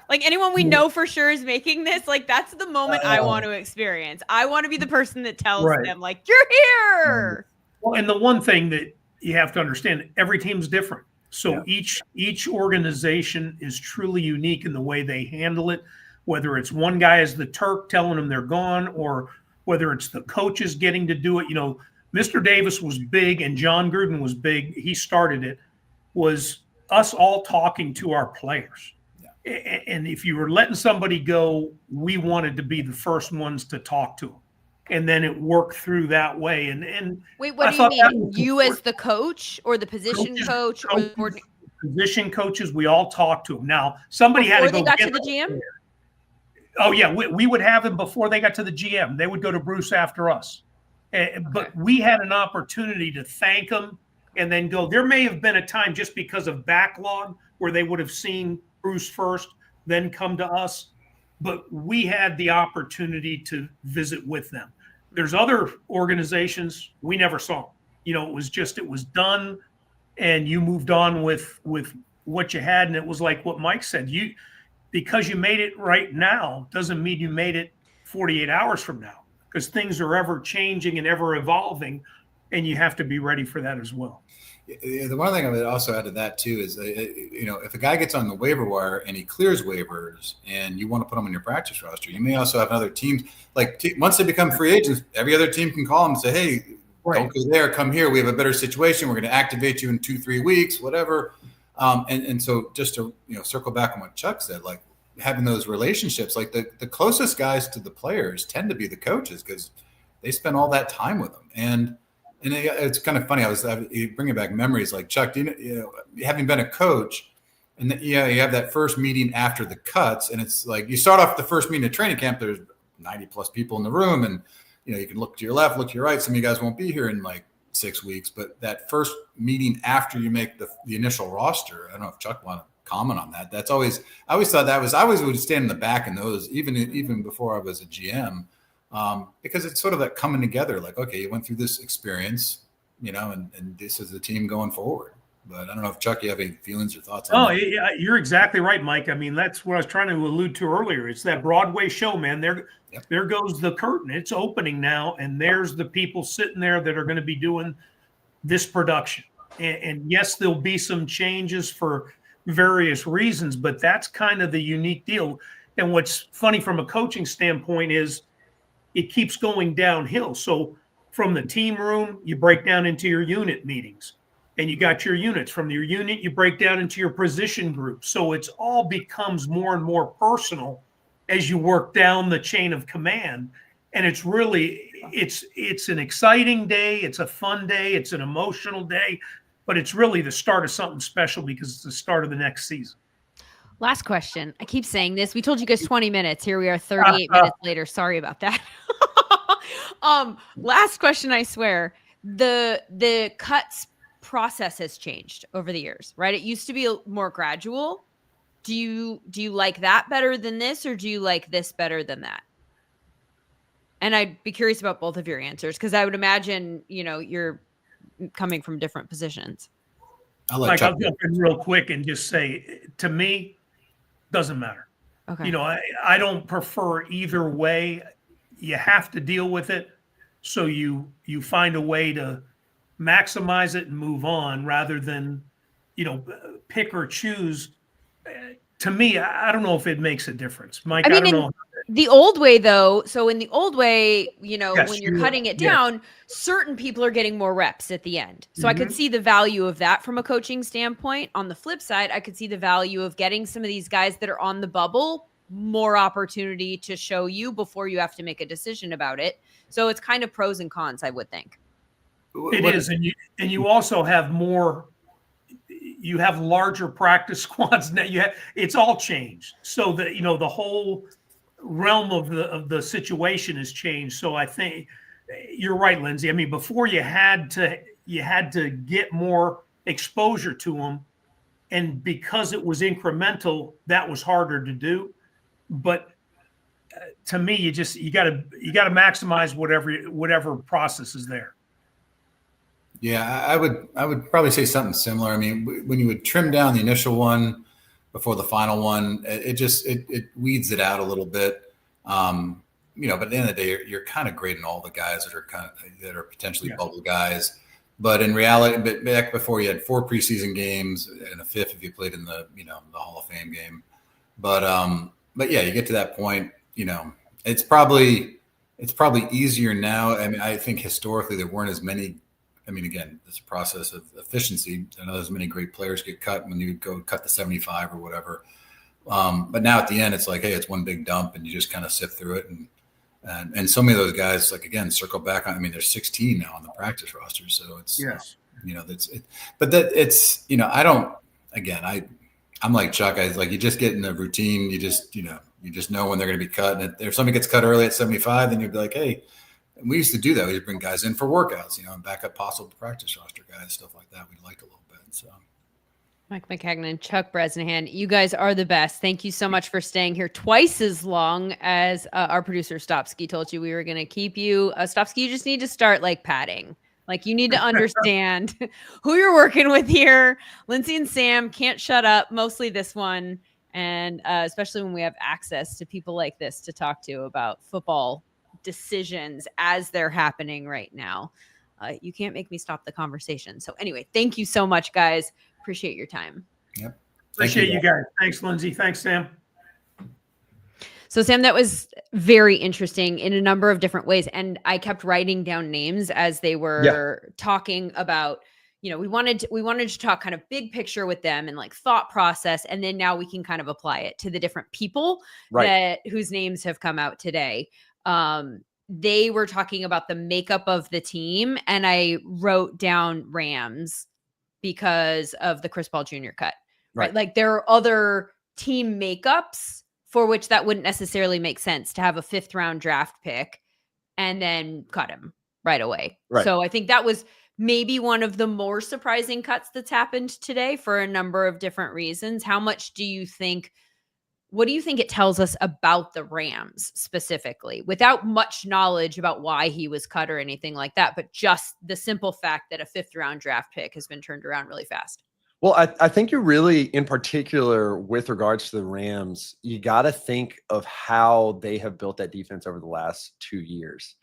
Like anyone we know for sure is making this. Like that's the moment I want to experience. I want to be the person that tells them, like, you're here. Well, and the one thing that you have to understand, every team's different. So each organization is truly unique in the way they handle it, whether it's one guy as the Turk telling them they're gone, or whether it's the coaches getting to do it. Mr. Davis was big and John Gruden was big. He started it, was us all talking to our players. Yeah. And if you were letting somebody go, we wanted to be the first ones to talk to them. And then it worked through that way. And wait, what do you mean? You as the coach or the position coach or the position coaches, we all talked to them. Now, somebody had to go. Before they got to the GM? Oh, yeah. We would have them before they got to the GM. They would go to Bruce after us. But we had an opportunity to thank them and then go. There may have been a time just because of backlog where they would have seen Bruce first, then come to us. But we had the opportunity to visit with them. There's other organizations we never saw. It was done and you moved on with what you had. And it was like what Mike said, because you made it right now doesn't mean you made it 48 hours from now, because things are ever changing and ever evolving, and you have to be ready for that as well. The one thing I would also add to that too is, if a guy gets on the waiver wire and he clears waivers and you want to put him on your practice roster, you may also have other teams, once they become free agents, every other team can call them and say, hey, don't go there, come here. We have a better situation. We're going to activate you in 2-3 weeks, whatever. And so just to, circle back on what Chuck said, like having those relationships, like the closest guys to the players tend to be the coaches because they spend all that time with them. And it's kind of funny. I was bringing back memories. Like Chuck, having been a coach, and you have that first meeting after the cuts, and it's like you start off the first meeting at training camp. There's 90 plus people in the room, and you can look to your left, look to your right. Some of you guys won't be here in like 6 weeks, but that first meeting after you make the initial roster, I don't know if Chuck want to comment on that. I always thought I always would stand in the back in those, even before I was a GM. Because it's sort of that coming together, like, okay, you went through this experience, and this is the team going forward. But I don't know if Chuck, you have any feelings or thoughts on that? Yeah, you're exactly right, Mike. I mean, that's what I was trying to allude to earlier. It's that Broadway show, man. There goes the curtain. It's opening now, and there's the people sitting there that are going to be doing this production. And yes, there'll be some changes for various reasons, but that's kind of the unique deal. And what's funny from a coaching standpoint is it keeps going downhill. So from the team room, you break down into your unit meetings, and you got your units. From your unit, you break down into your position group. So it's all becomes more and more personal as you work down the chain of command. And it's really, it's an exciting day. It's a fun day. It's an emotional day, but it's really the start of something special because it's the start of the next season. Last question. I keep saying this. We told you guys 20 minutes. Here we are 38 minutes later. Sorry about that. Last question, I swear. The cuts process has changed over the years, right? It used to be more gradual. Do you like that better than this, or do you like this better than that? And I'd be curious about both of your answers, because I would imagine, you're coming from different positions. I'll jump in real quick and just say, to me, doesn't matter. Okay. I don't prefer either way. You have to deal with it. So you find a way to maximize it and move on rather than, pick or choose. To me, I don't know if it makes a difference. Mike, I don't know. The old way, though, so in the old way, when you're cutting it down, certain people are getting more reps at the end. So I could see the value of that from a coaching standpoint. On the flip side, I could see the value of getting some of these guys that are on the bubble more opportunity to show you before you have to make a decision about it. So it's kind of pros and cons, I would think. It is. And you also have more. You have larger practice squads now. It's all changed. So that, the whole realm of the situation has changed. So I think you're right, Lindsay. I mean, before you had to get more exposure to them, and because it was incremental, that was harder to do. But to me, you got to maximize whatever process is there. Yeah, I would probably say something similar. I mean, when you would trim down the initial one before the final one, it weeds it out a little bit. But at the end of the day, you're kind of grading all the guys that are potentially bubble guys. But in reality, back before you had 4 preseason games and a 5th if you played in the Hall of Fame game. But yeah, you get to that point. It's probably easier now. I mean, I think historically there weren't as many. I mean, again, it's a process of efficiency. I know there's many great players get cut when you go cut the 75 or whatever. But now at the end, it's like, hey, it's one big dump, and you just kind of sift through it. And so many of those guys, like, again, circle back on. I mean, there's 16 now on the practice roster, so it's that's it. But that it's I don't. Again, I'm like Chuck. You just get in the routine. You just know when they're going to be cut. And if somebody gets cut early at 75, then you'd be like, hey. And we used to do that. We'd bring guys in for workouts, and back up possible practice roster guys, stuff like that. We liked a little bit. So, Mike McCagnon, Chuck Bresnahan, you guys are the best. Thank you so much for staying here twice as long as our producer Stopsky told you we were going to keep you. Stopsky, you just need to start padding. You need to understand who you're working with here. Lindsay and Sam can't shut up, mostly this one. And especially when we have access to people like this to talk to about football decisions as they're happening right now. You can't make me stop the conversation. So anyway, thank you so much, guys. Appreciate your time. Yep. Appreciate you guys. Thanks, Lindsay. Thanks, Sam. So Sam, that was very interesting in a number of different ways. And I kept writing down names as they were talking about, we wanted to talk kind of big picture with them and thought process. And then now we can kind of apply it to the different people whose names have come out today. They were talking about the makeup of the team, and I wrote down Rams because of the Chris Paul Jr. cut, right? There are other team makeups for which that wouldn't necessarily make sense to have a 5th round draft pick and then cut him right away. Right. So I think that was maybe one of the more surprising cuts that's happened today for a number of different reasons. What do you think it tells us about the Rams specifically, without much knowledge about why he was cut or anything like that, but just the simple fact that a 5th round draft pick has been turned around really fast? Well, I think you really, in particular, with regards to the Rams, you got to think of how they have built that defense over the last 2 years.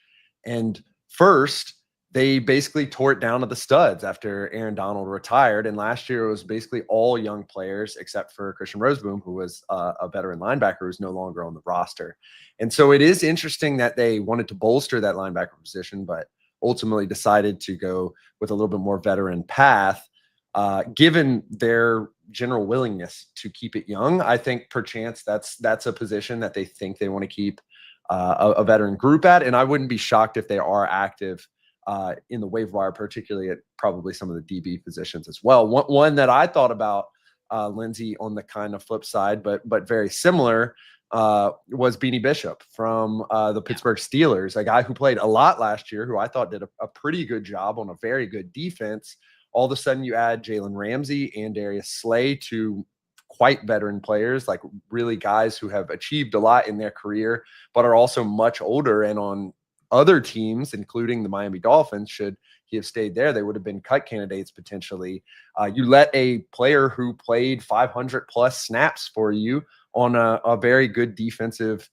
And first, they basically tore it down to the studs after Aaron Donald retired. And last year it was basically all young players except for Christian Roseboom, who was a veteran linebacker who's no longer on the roster. And so it is interesting that they wanted to bolster that linebacker position, but ultimately decided to go with a little bit more veteran path, given their general willingness to keep it young. I think perchance that's a position that they think they want to keep a veteran group at. And I wouldn't be shocked if they are active in the waiver wire, particularly at probably some of the DB positions as well. One that I thought about, Lindsay, on the kind of flip side, but very similar, was Beanie Bishop from the Pittsburgh Steelers, a guy who played a lot last year, who I thought did a pretty good job on a very good defense. All of a sudden you add Jalen Ramsey and Darius Slay, to quite veteran players, really guys who have achieved a lot in their career, but are also much older, and on other teams, including the Miami Dolphins, should he have stayed there, they would have been cut candidates potentially. You let a player who played 500 plus snaps for you on a very good defensive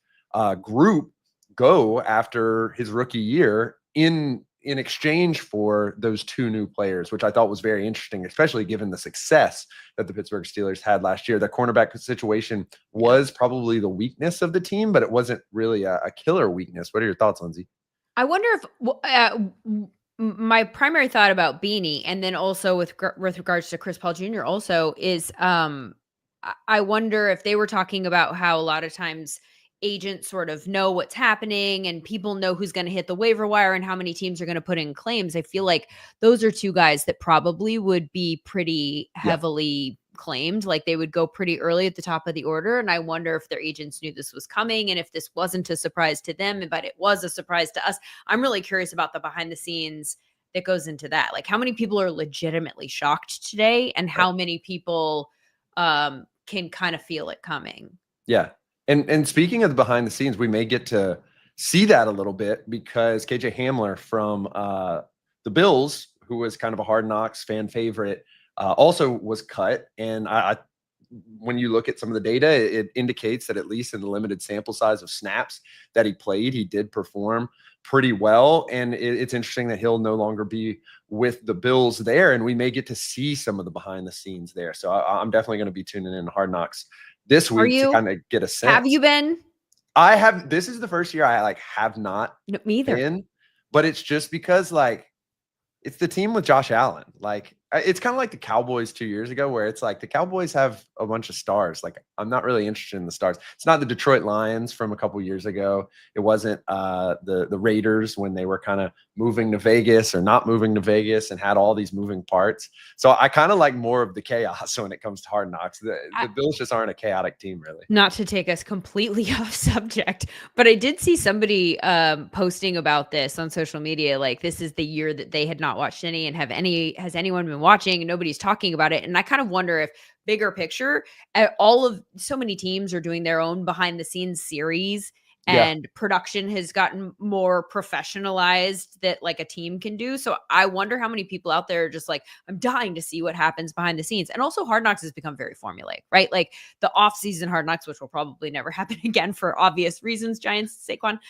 group go after his rookie year in exchange for those 2 new players, which I thought was very interesting, especially given the success that the Pittsburgh Steelers had last year. The cornerback situation was probably the weakness of the team, but it wasn't really a killer weakness. What are your thoughts, Lindsay? I wonder if my primary thought about Beanie, and then also with regards to Chris Paul Jr. also, is I wonder if they were talking about how a lot of times agents sort of know what's happening and people know who's going to hit the waiver wire and how many teams are going to put in claims. I feel like those are 2 guys that probably would be pretty heavily claimed. Like they would go pretty early at the top of the order. And I wonder if their agents knew this was coming and if this wasn't a surprise to them, but it was a surprise to us. I'm really curious about the behind the scenes that goes into that. Like how many people are legitimately shocked today and how many people can kind of feel it coming. Yeah. And speaking of the behind the scenes, we may get to see that a little bit because KJ Hamler from the Bills, who was kind of a Hard Knocks fan favorite, also was cut. And I when you look at some of the data, it indicates that at least in the limited sample size of snaps that he played, he did perform pretty well. And it's interesting that he'll no longer be with the Bills there. And we may get to see some of the behind the scenes there. So I'm definitely going to be tuning in to Hard Knocks this week to kind of get a sense. Have you been? I have. This is the first year I have not me either. been, but it's just because it's the team with Josh Allen. It's kind of like the Cowboys 2 years ago, where it's like the Cowboys have a bunch of stars. Like I'm not really interested in the stars. It's not the Detroit Lions from a couple years ago. It wasn't the Raiders when they were kind of moving to Vegas or not moving to Vegas and had all these moving parts. So I kind of like more of the chaos when it comes to Hard Knocks. The Bills just aren't a chaotic team, really. Not to take us completely off subject, but I did see somebody posting about this on social media. Like this is the year that they had not watched any, and has anyone been watching? And nobody's talking about it. And I kind of wonder if bigger picture, so many teams are doing their own behind the scenes series, and production has gotten more professionalized that like a team can do. So I wonder how many people out there are just like, I'm dying to see what happens behind the scenes. And also Hard Knocks has become very formulaic, right? Like the off-season Hard Knocks, which will probably never happen again for obvious reasons, Giants, Saquon.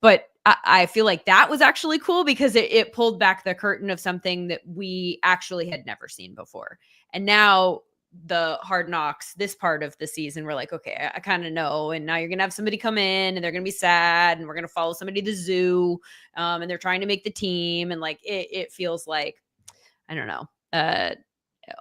But I feel like that was actually cool because it pulled back the curtain of something that we actually had never seen before. And now the Hard Knocks, this part of the season, we're like, okay, I kind of know. And now you're going to have somebody come in and they're going to be sad and we're going to follow somebody to the zoo. And they're trying to make the team. And like, it feels like, I don't know.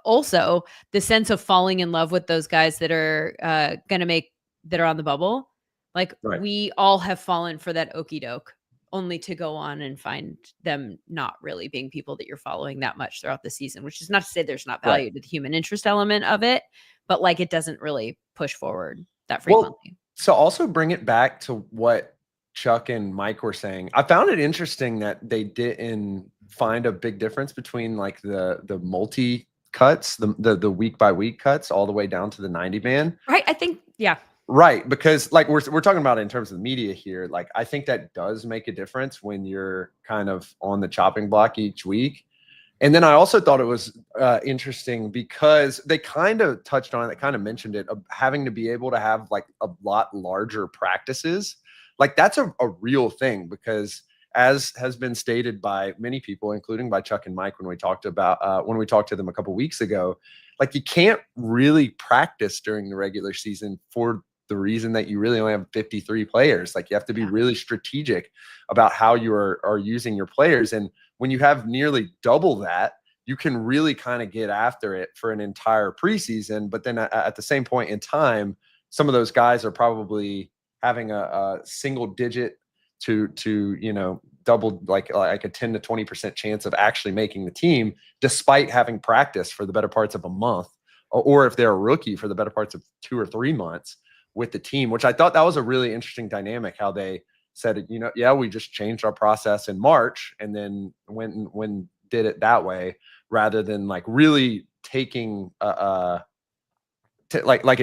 Also the sense of falling in love with those guys that are that are on the bubble. Like we all have fallen for that okie doke, only to go on and find them not really being people that you're following that much throughout the season, which is not to say there's not value to the human interest element of it, but like it doesn't really push forward that frequently. Well, so also bring it back to what Chuck and Mike were saying. I found it interesting that they didn't find a big difference between like the multi cuts, the week by week cuts all the way down to the 90 man. Right. I think, yeah. Right, because like we're talking about it in terms of the media here. Like I think that does make a difference when you're kind of on the chopping block each week. And then I also thought it was interesting because they kind of touched on it, they kind of mentioned it, having to be able to have like a lot larger practices. Like that's a real thing because as has been stated by many people, including by Chuck and Mike when we talked to them a couple weeks ago, like you can't really practice during the regular season for the reason that you really only have 53 players. Like you have to be really strategic about how you are using your players. And when you have nearly double that, you can really kind of get after it for an entire preseason. But then at the same point in time, some of those guys are probably having a single digit to double like a 10 to 20% chance of actually making the team, despite having practiced for the better parts of a month, or if they're a rookie for the better parts of 2 or 3 months with the team, which I thought that was a really interesting dynamic, how they said, we just changed our process in March and then when did it that way, rather than like really taking it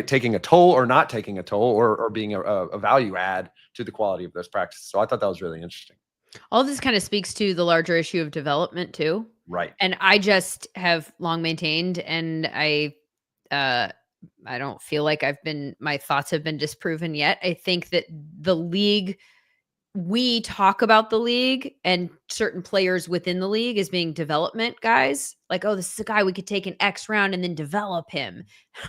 taking a toll or not taking a toll or being a value add to the quality of those practices. So I thought that was really interesting. All this kind of speaks to the larger issue of development too. Right. And I just have long maintained, and I don't feel like my thoughts have been disproven yet. I think that the league, we talk about the league and certain players within the league as being development guys. Like, oh, this is a guy we could take an X round and then develop him.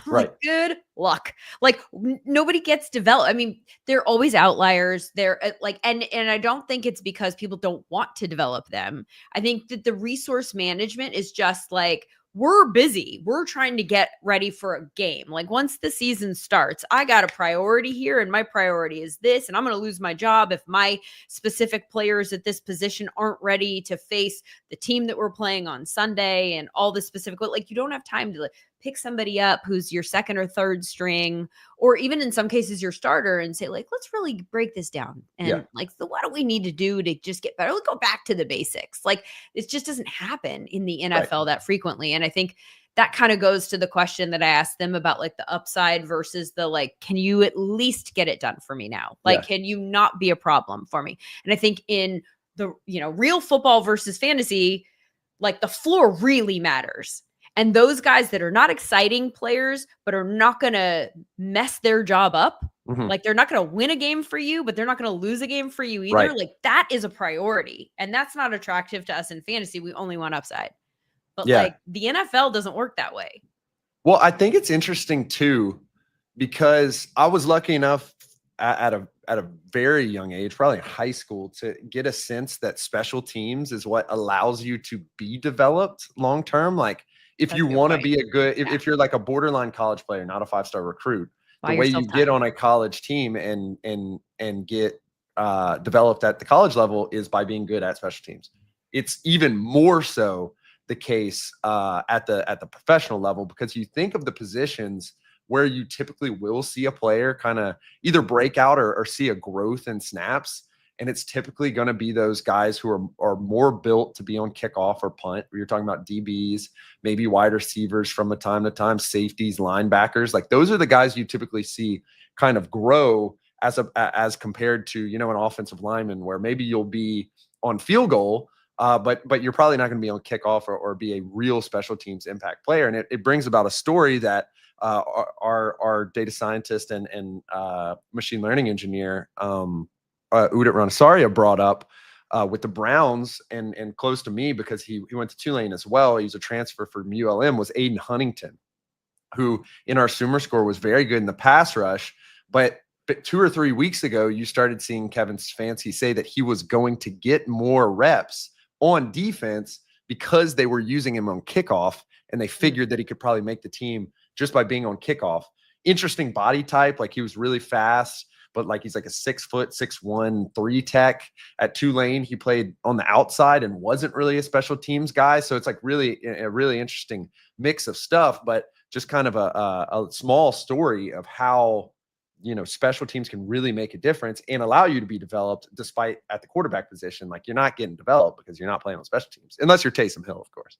Right. Like, good luck. Like nobody gets developed. I mean, they're always outliers. They're like, and I don't think it's because people don't want to develop them. I think that the resource management is just like, we're busy. We're trying to get ready for a game. Like once the season starts, I got a priority here and my priority is this, and I'm going to lose my job if my specific players at this position aren't ready to face the team that we're playing on Sunday and all the specific, like you don't have time to pick somebody up who's your second or third string, or even in some cases your starter, and say, like, let's really break this down. And like, so what do we need to do to just get better? Let's go back to the basics. Like, it just doesn't happen in the NFL that frequently. And I think that kind of goes to the question that I asked them about, like, the upside versus the, like, can you at least get it done for me now? Like, can you not be a problem for me? And I think in the, real football versus fantasy, like, the floor really matters. And those guys that are not exciting players, but are not going to mess their job up, like, they're not going to win a game for you, but they're not going to lose a game for you either. Like, that is a priority. And that's not attractive to us in fantasy. We only want upside. But like, the NFL doesn't work that way. Well, I think it's interesting too, because I was lucky enough at a very young age, probably in high school, to get a sense that special teams is what allows you to be developed long term. Like, if you want to be a good, if you're like a borderline college player, not a 5-star recruit, the way you get on a college team and get developed at the college level is by being good at special teams. It's even more so the case at the professional level, because you think of the positions where you typically will see a player kind of either break out or see a growth in snaps. And it's typically going to be those guys who are more built to be on kickoff or punt. You're talking about DBs, maybe wide receivers from time to time, safeties, linebackers. Like, those are the guys you typically see kind of grow as compared to, an offensive lineman, where maybe you'll be on field goal, but you're probably not going to be on kickoff or be a real special teams impact player. And it brings about a story that our data scientist and machine learning engineer, Udit Ranasaria, brought up with the Browns and close to me, because he went to Tulane as well. He was a transfer from ULM, was Aiden Huntington, who in our SumerScore was very good in the pass rush. But 2 or 3 weeks ago, you started seeing Kevin Stefanski say that he was going to get more reps on defense because they were using him on kickoff, and they figured that he could probably make the team just by being on kickoff. Interesting body type. Like, he was really fast, but like, he's like a 6 foot, 6'1", 3 tech. At Tulane, he played on the outside and wasn't really a special teams guy. So it's like really a really interesting mix of stuff, but just kind of a small story of how, special teams can really make a difference and allow you to be developed, despite at the quarterback position. Like, you're not getting developed because you're not playing on special teams, unless you're Taysom Hill, of course.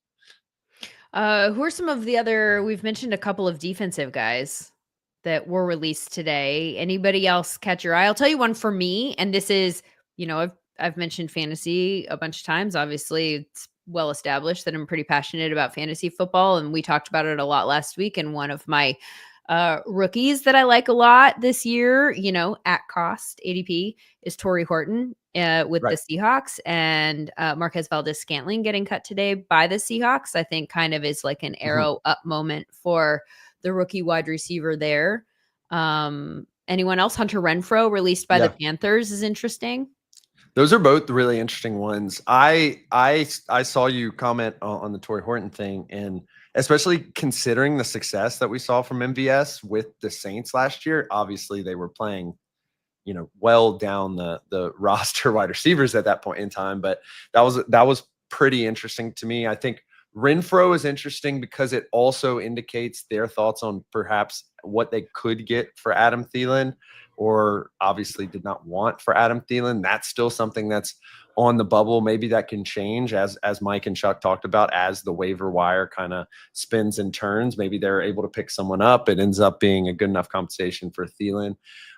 Who are some of the other, we've mentioned a couple of defensive guys that were released today. Anybody else catch your eye? I'll tell you one for me. And this is, I've mentioned fantasy a bunch of times. Obviously, it's well established that I'm pretty passionate about fantasy football. And we talked about it a lot last week. And one of my rookies that I like a lot this year, at cost ADP, is Torrey Horton with the Seahawks, and Marquez Valdes-Scantling getting cut today by the Seahawks. I think kind of is like an arrow up moment for the rookie wide receiver there. Anyone else? Hunter Renfrow, released by the Panthers, is interesting. Those are both really interesting ones. I saw you comment on the Torrey Horton thing, and especially considering the success that we saw from MVS with the Saints last year. Obviously, they were playing, well down the roster wide receivers at that point in time, but that was pretty interesting to me. I think Renfrow is interesting because it also indicates their thoughts on perhaps what they could get for Adam Thielen, or obviously did not want for Adam Thielen. That's still something that's on the bubble. Maybe that can change as Mike and Chuck talked about, as the waiver wire kind of spins and turns. Maybe they're able to pick someone up. It ends up being a good enough compensation for Thielen.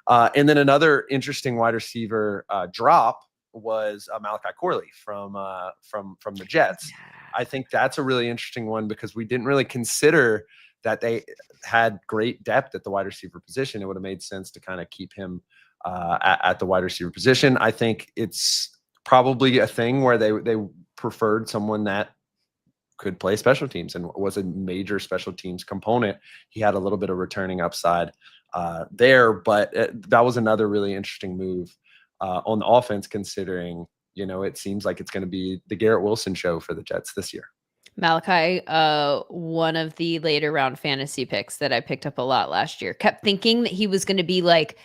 And then another interesting wide receiver drop was Malachi Corley from the Jets. I think that's a really interesting one, because we didn't really consider that they had great depth at the wide receiver position. It would have made sense to kind of keep him at the wide receiver position. I think it's probably a thing where they preferred someone that could play special teams and was a major special teams component. He had a little bit of returning upside there, but that was another really interesting move on the offense, considering, it seems like it's going to be the Garrett Wilson show for the Jets this year. Malachi, one of the later round fantasy picks that I picked up a lot last year, kept thinking that he was going to be like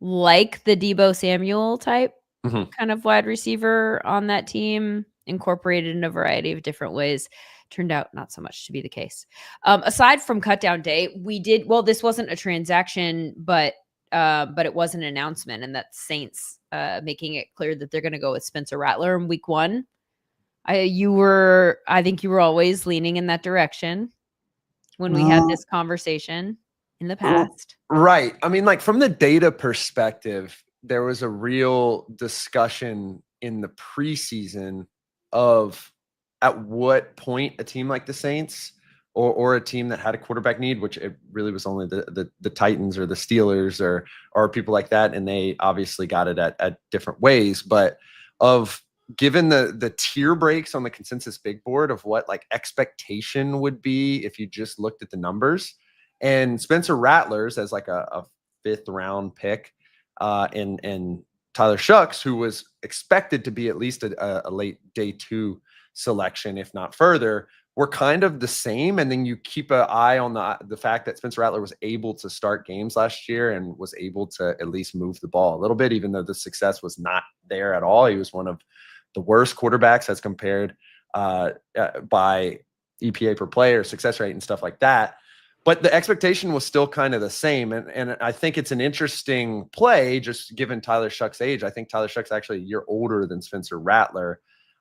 the Deebo Samuel type kind of wide receiver on that team, incorporated in a variety of different ways. Turned out not so much to be the case. Aside from Cutdown Day, this wasn't a transaction, but it was an announcement, and that's Saints making it clear that they're going to go with Spencer Rattler in week 1. I think you were always leaning in that direction when we had this conversation in the past. Right. I mean, like from the data perspective, there was a real discussion in the preseason of at what point a team like the Saints or a team that had a quarterback need, which it really was only the Titans or the Steelers or people like that. And they obviously got it at different ways, but given the tier breaks on the consensus big board of what like expectation would be if you just looked at the numbers, and Spencer Rattlers as like a 5th round pick, and Tyler Shucks, who was expected to be at least a late day 2 selection, if not further, were kind of the same. And then you keep an eye on the fact that Spencer Rattler was able to start games last year and was able to at least move the ball a little bit, even though the success was not there at all. He was one of the worst quarterbacks as compared by EPA per play or success rate and stuff like that. But the expectation was still kind of the same. And I think it's an interesting play, just given Tyler Shuck's age. I think Tyler Shuck's actually a year older than Spencer Rattler.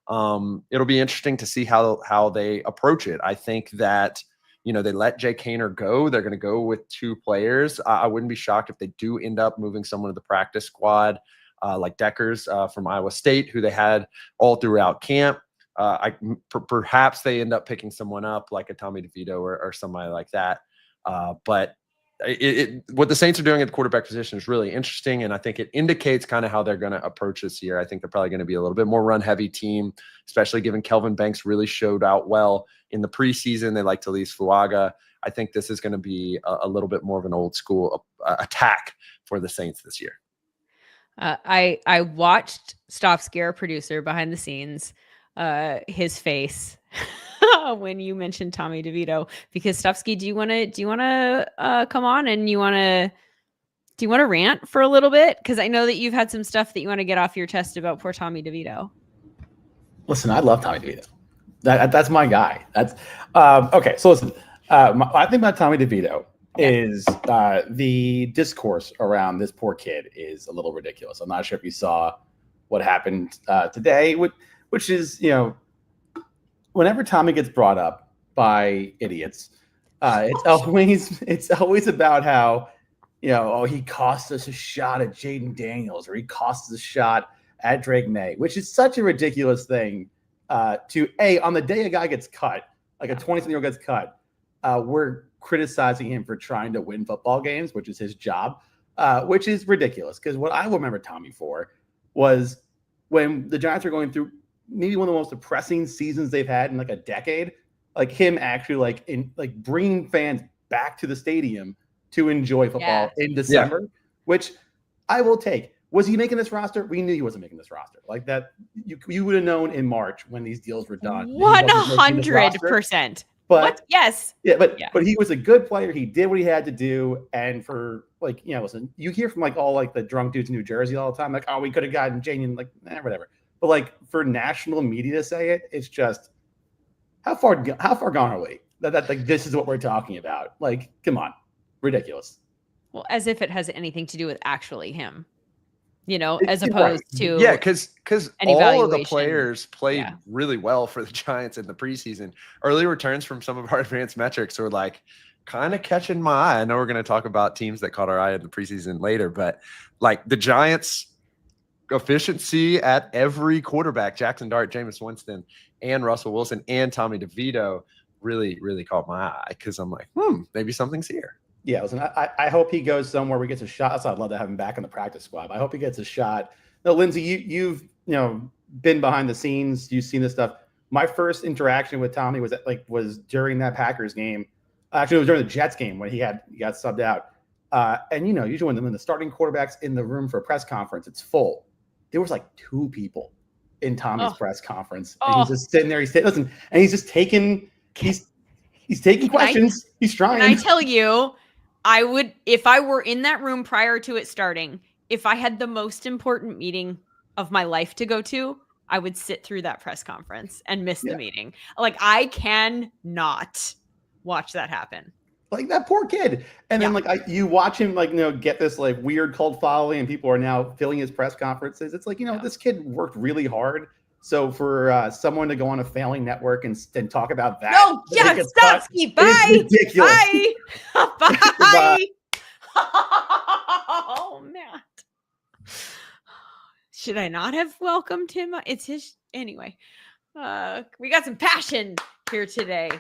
It'll be interesting to see how they approach it. I think that, they let Jay Kaner go. They're going to go with 2 players. I wouldn't be shocked if they do end up moving someone to the practice squad, like Deckers from Iowa State, who they had all throughout camp. Perhaps they end up picking someone up like a Tommy DeVito or somebody like that. But what the Saints are doing at the quarterback position is really interesting, and I think it indicates kind of how they're going to approach this year. I think they're probably going to be a little bit more run-heavy team, especially given Kelvin Banks really showed out well in the preseason. They like Talise Fuaga. I think this is going to be a little bit more of an old school attack for the Saints this year. I watched Stofsky, our producer behind the scenes, his face when you mentioned Tommy DeVito, because Stofsky, do you want to come on and do you want to rant for a little bit? Because I know that you've had some stuff that you want to get off your chest about poor Tommy DeVito. Listen, I love Tommy DeVito. That's my guy. That's okay. So listen, I think about Tommy DeVito is the discourse around this poor kid is a little ridiculous. I'm not sure if you saw what happened today, which is, whenever Tommy gets brought up by idiots, it's always about how, he cost us a shot at Jaden Daniels, or he cost us a shot at Drake May, which is such a ridiculous thing on the day a guy gets cut, like a 20-something-year-old gets cut, we're criticizing him for trying to win football games, which is his job, which is ridiculous. Because what I remember Tommy for was when the Giants were going through maybe one of the most depressing seasons they've had in like a decade, like him actually bringing fans back to the stadium to enjoy football in December, which I will take. Was he making this roster? We knew he wasn't making this roster. Like that, you would have known in March when these deals were done. 100%. But what? Yes. Yeah, but he was a good player. He did what he had to do. And for listen, you hear from all the drunk dudes in New Jersey all the time, oh, we could have gotten Jane, whatever. But for national media to say it, it's just how far gone are we? That this is what we're talking about. Come on, ridiculous. Well, as if it has anything to do with actually him. As opposed to because all of the players played really well for the Giants in the preseason. Early returns from some of our advanced metrics were kind of catching my eye. I know we're going to talk about teams that caught our eye in the preseason later, but the Giants' efficiency at every quarterback, Jackson Dart, Jameis Winston, and Russell Wilson, and Tommy DeVito really, really caught my eye, because I'm maybe something's here. Yeah, listen, I hope he goes somewhere where he gets a shot. I'd love to have him back in the practice squad. I hope he gets a shot. No, Lindsay, you've been behind the scenes. You've seen this stuff. My first interaction with Tommy was during that Packers game. Actually, it was during the Jets game when he got subbed out. And usually when the starting quarterback's in the room for a press conference, it's full. There was 2 people in Tommy's press conference, and he's just sitting there. He's just taking. He's taking questions. He's trying. Can I tell you? I would, if I were in that room prior to it starting, if I had the most important meeting of my life to go to, I would sit through that press conference and miss the meeting. Like, I can not watch that happen. Like that poor kid. And then you watch him get this like weird cult following, and people are now filling his press conferences. It's like, this kid worked really hard. So for someone to go on a failing network and talk about that. No, yeah, stop, Steve. Bye. Ridiculous. Bye. Bye. Oh, Matt. Should I not have welcomed him? It's his anyway. We got some passion here today.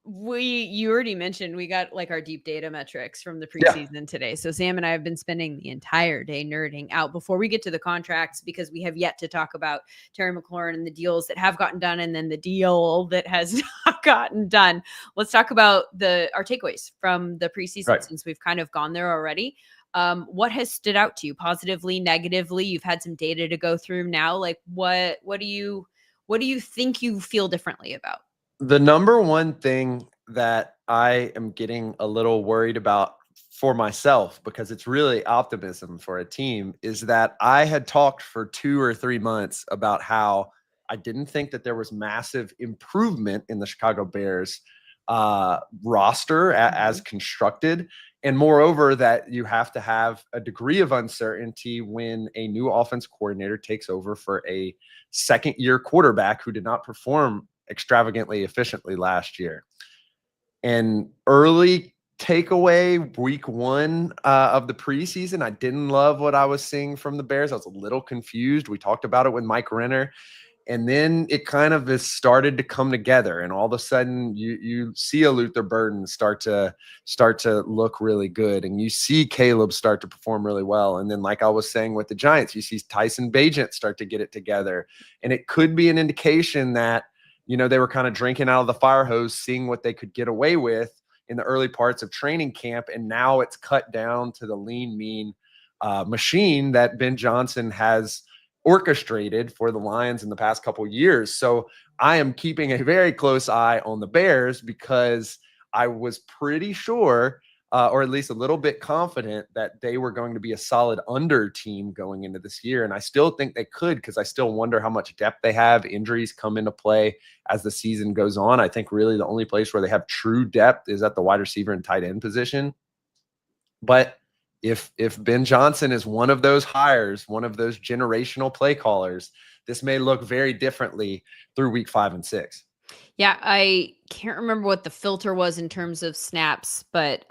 You already mentioned we got like our deep data metrics from the preseason today. So Sam and I have been spending the entire day nerding out before we get to the contracts, because we have yet to talk about Terry McLaurin and the deals that have gotten done, and then the deal that has not gotten done. Let's talk about our takeaways from the preseason, since we've kind of gone there already. What has stood out to you positively, negatively? You've had some data to go through now. Like what do you think you feel differently about? The number one thing that I am getting a little worried about for myself, because it's really optimism for a team, is that I had talked for 2 or 3 months about how I didn't think that there was massive improvement in the Chicago Bears roster as constructed. And moreover, that you have to have a degree of uncertainty when a new offense coordinator takes over for a second-year quarterback who did not perform extravagantly efficiently last year. And early takeaway, week 1 of the preseason, I didn't love what I was seeing from the Bears. I was a little confused. We talked about it with Mike Renner. And then it kind of has started to come together, and all of a sudden you see a Luther Burden start to look really good, and you see Caleb start to perform really well. And then, like I was saying with the Giants, you see Tyson Bagent start to get it together, and it could be an indication that they were kind of drinking out of the fire hose, seeing what they could get away with in the early parts of training camp, and now it's cut down to the lean, mean machine that Ben Johnson has orchestrated for the Lions in the past couple of years. So I am keeping a very close eye on the Bears, because I was pretty sure, or at least a little bit confident, that they were going to be a solid under team going into this year. And I still think they could, because I still wonder how much depth they have. Injuries come into play as the season goes on. I think really the only place where they have true depth is at the wide receiver and tight end position. But if Ben Johnson is one of those hires, one of those generational play callers, this may look very differently through week 5 and 6. Yeah, I can't remember what the filter was in terms of snaps, but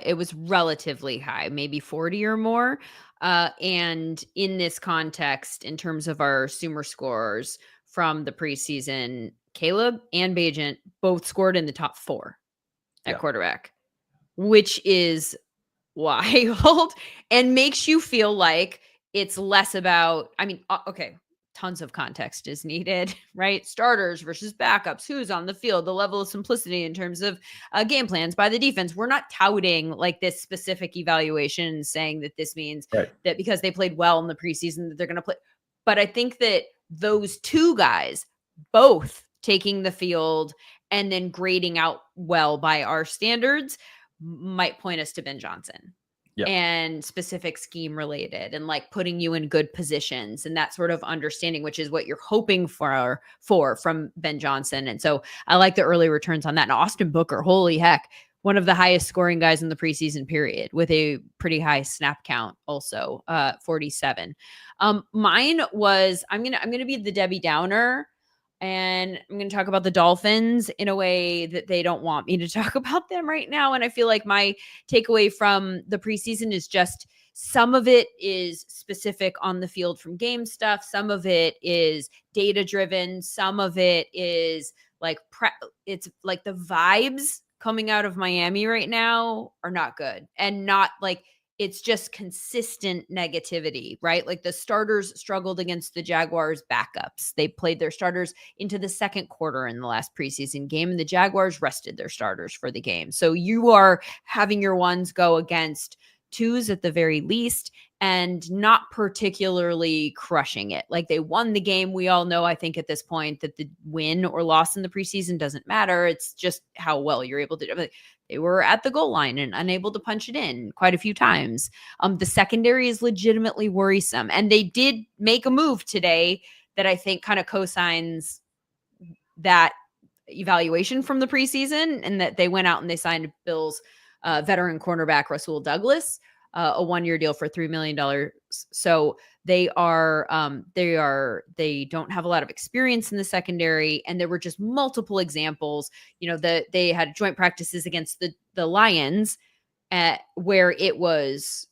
it was relatively high, maybe 40 or more. And in this context, in terms of our Sumer scores from the preseason, Caleb and Bagent both scored in the top 4 at quarterback, which is wild and makes you feel like it's less about, tons of context is needed, right? Starters versus backups, who's on the field, the level of simplicity in terms of game plans by the defense. We're not touting like this specific evaluation saying that this means that because they played well in the preseason that they're going to play. But I think that those two guys both taking the field and then grading out well by our standards might point us to Ben Johnson and specific scheme related, and like putting you in good positions and that sort of understanding, which is what you're hoping for from Ben Johnson. And so I like the early returns on that. And Austin Booker, holy heck, one of the highest scoring guys in the preseason period with a pretty high snap count, also 47. Mine was, I'm gonna be the Debbie Downer. And I'm going to talk about the Dolphins in a way that they don't want me to talk about them right now. And I feel like my takeaway from the preseason is just some of it is specific on the field from game stuff. Some of it is data driven. Some of it is like, it's like the vibes coming out of Miami right now are not good, and not like, it's just consistent negativity, right? Like the starters struggled against the Jaguars backups. They played their starters into the second quarter in the last preseason game, and the Jaguars rested their starters for the game. So you are having your ones go against twos at the very least, and not particularly crushing it. Like they won the game. We all know, I think at this point, that the win or loss in the preseason doesn't matter. It's just how well you're able to do it. They were at the goal line and unable to punch it in quite a few times. The secondary is legitimately worrisome. And they did make a move today that I think kind of cosigns that evaluation from the preseason, and that they went out and they signed Bills veteran cornerback Rasul Douglas, a 1-year deal for $3 million. So they don't have a lot of experience in the secondary. And there were just multiple examples, they had joint practices against the Lions where it was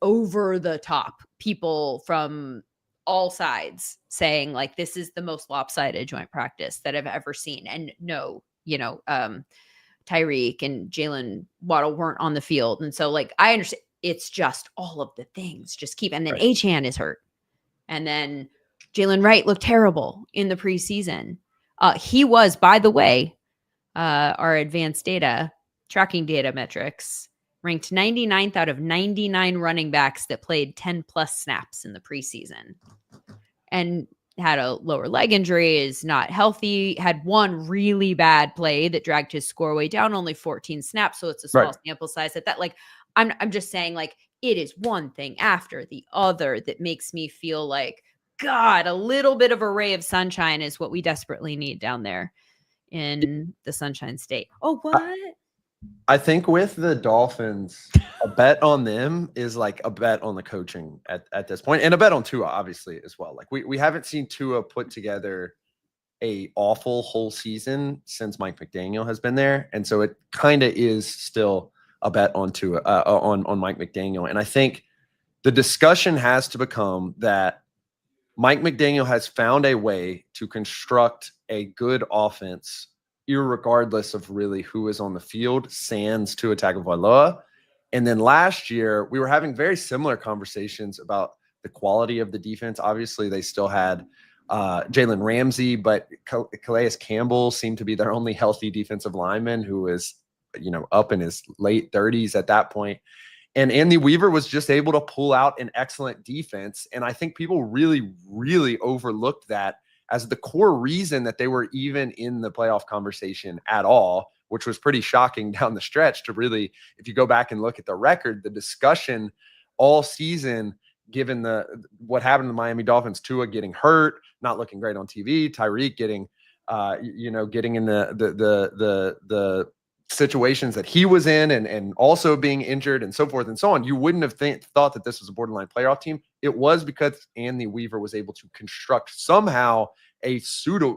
over the top. People from all sides saying like, this is the most lopsided joint practice that I've ever seen. And no, Tyreek and Jalen Waddle weren't on the field. And so like, I understand it's just all of the things and then Achane is hurt. And then Jalen Wright looked terrible in the preseason. He was, by the way, our advanced tracking data metrics ranked 99th out of 99 running backs that played 10 plus snaps in the preseason, and had a lower leg injury, is not healthy, had one really bad play that dragged his score way down, only 14 snaps. So it's a small sample size at that. Like, I'm just saying, like, it is one thing after the other that makes me feel like, God, a little bit of a ray of sunshine is what we desperately need down there in the Sunshine State. Oh, what? I think with the Dolphins, a bet on them is like a bet on the coaching at this point, and a bet on Tua, obviously, as well. Like we haven't seen Tua put together a awful whole season since Mike McDaniel has been there. And so it kind of is still a bet on Tua, on Mike McDaniel. And I think the discussion has to become that Mike McDaniel has found a way to construct a good offense irregardless of really who is on the field, sans Tua Tagovailoa. And then last year, we were having very similar conversations about the quality of the defense. Obviously, they still had Jalen Ramsey, but Calais Campbell seemed to be their only healthy defensive lineman, who is, up in his late 30s at that point. And Andy Weaver was just able to pull out an excellent defense. And I think people really, really overlooked that as the core reason that they were even in the playoff conversation at all, which was pretty shocking down the stretch to really, if you go back and look at the record, the discussion all season, given what happened to the Miami Dolphins, Tua getting hurt, not looking great on TV, Tyreek getting in the situations that he was in and also being injured and so forth and so on, you wouldn't have thought that this was a borderline playoff team. It was because Andy Weaver was able to construct somehow a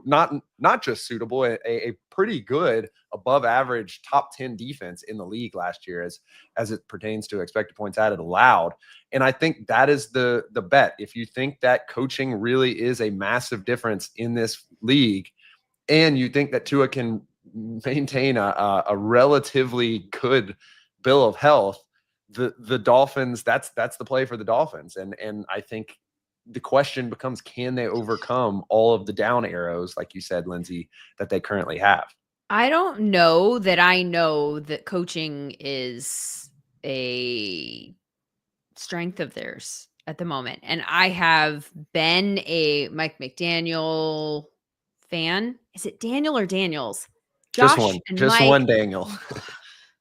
not just suitable, a pretty good above average top 10 defense in the league last year as it pertains to expected points added allowed. And I think that is the bet. If you think that coaching really is a massive difference in this league, and you think that Tua can maintain a relatively good bill of health, the Dolphins, that's the play for the Dolphins. And I think the question becomes, can they overcome all of the down arrows, like you said, Lindsay, that they currently have? I don't know that I know that coaching is a strength of theirs at the moment. And I have been a Mike McDaniel fan. Is it Daniel or Daniels? Just Josh one. and Just Mike. one Daniel.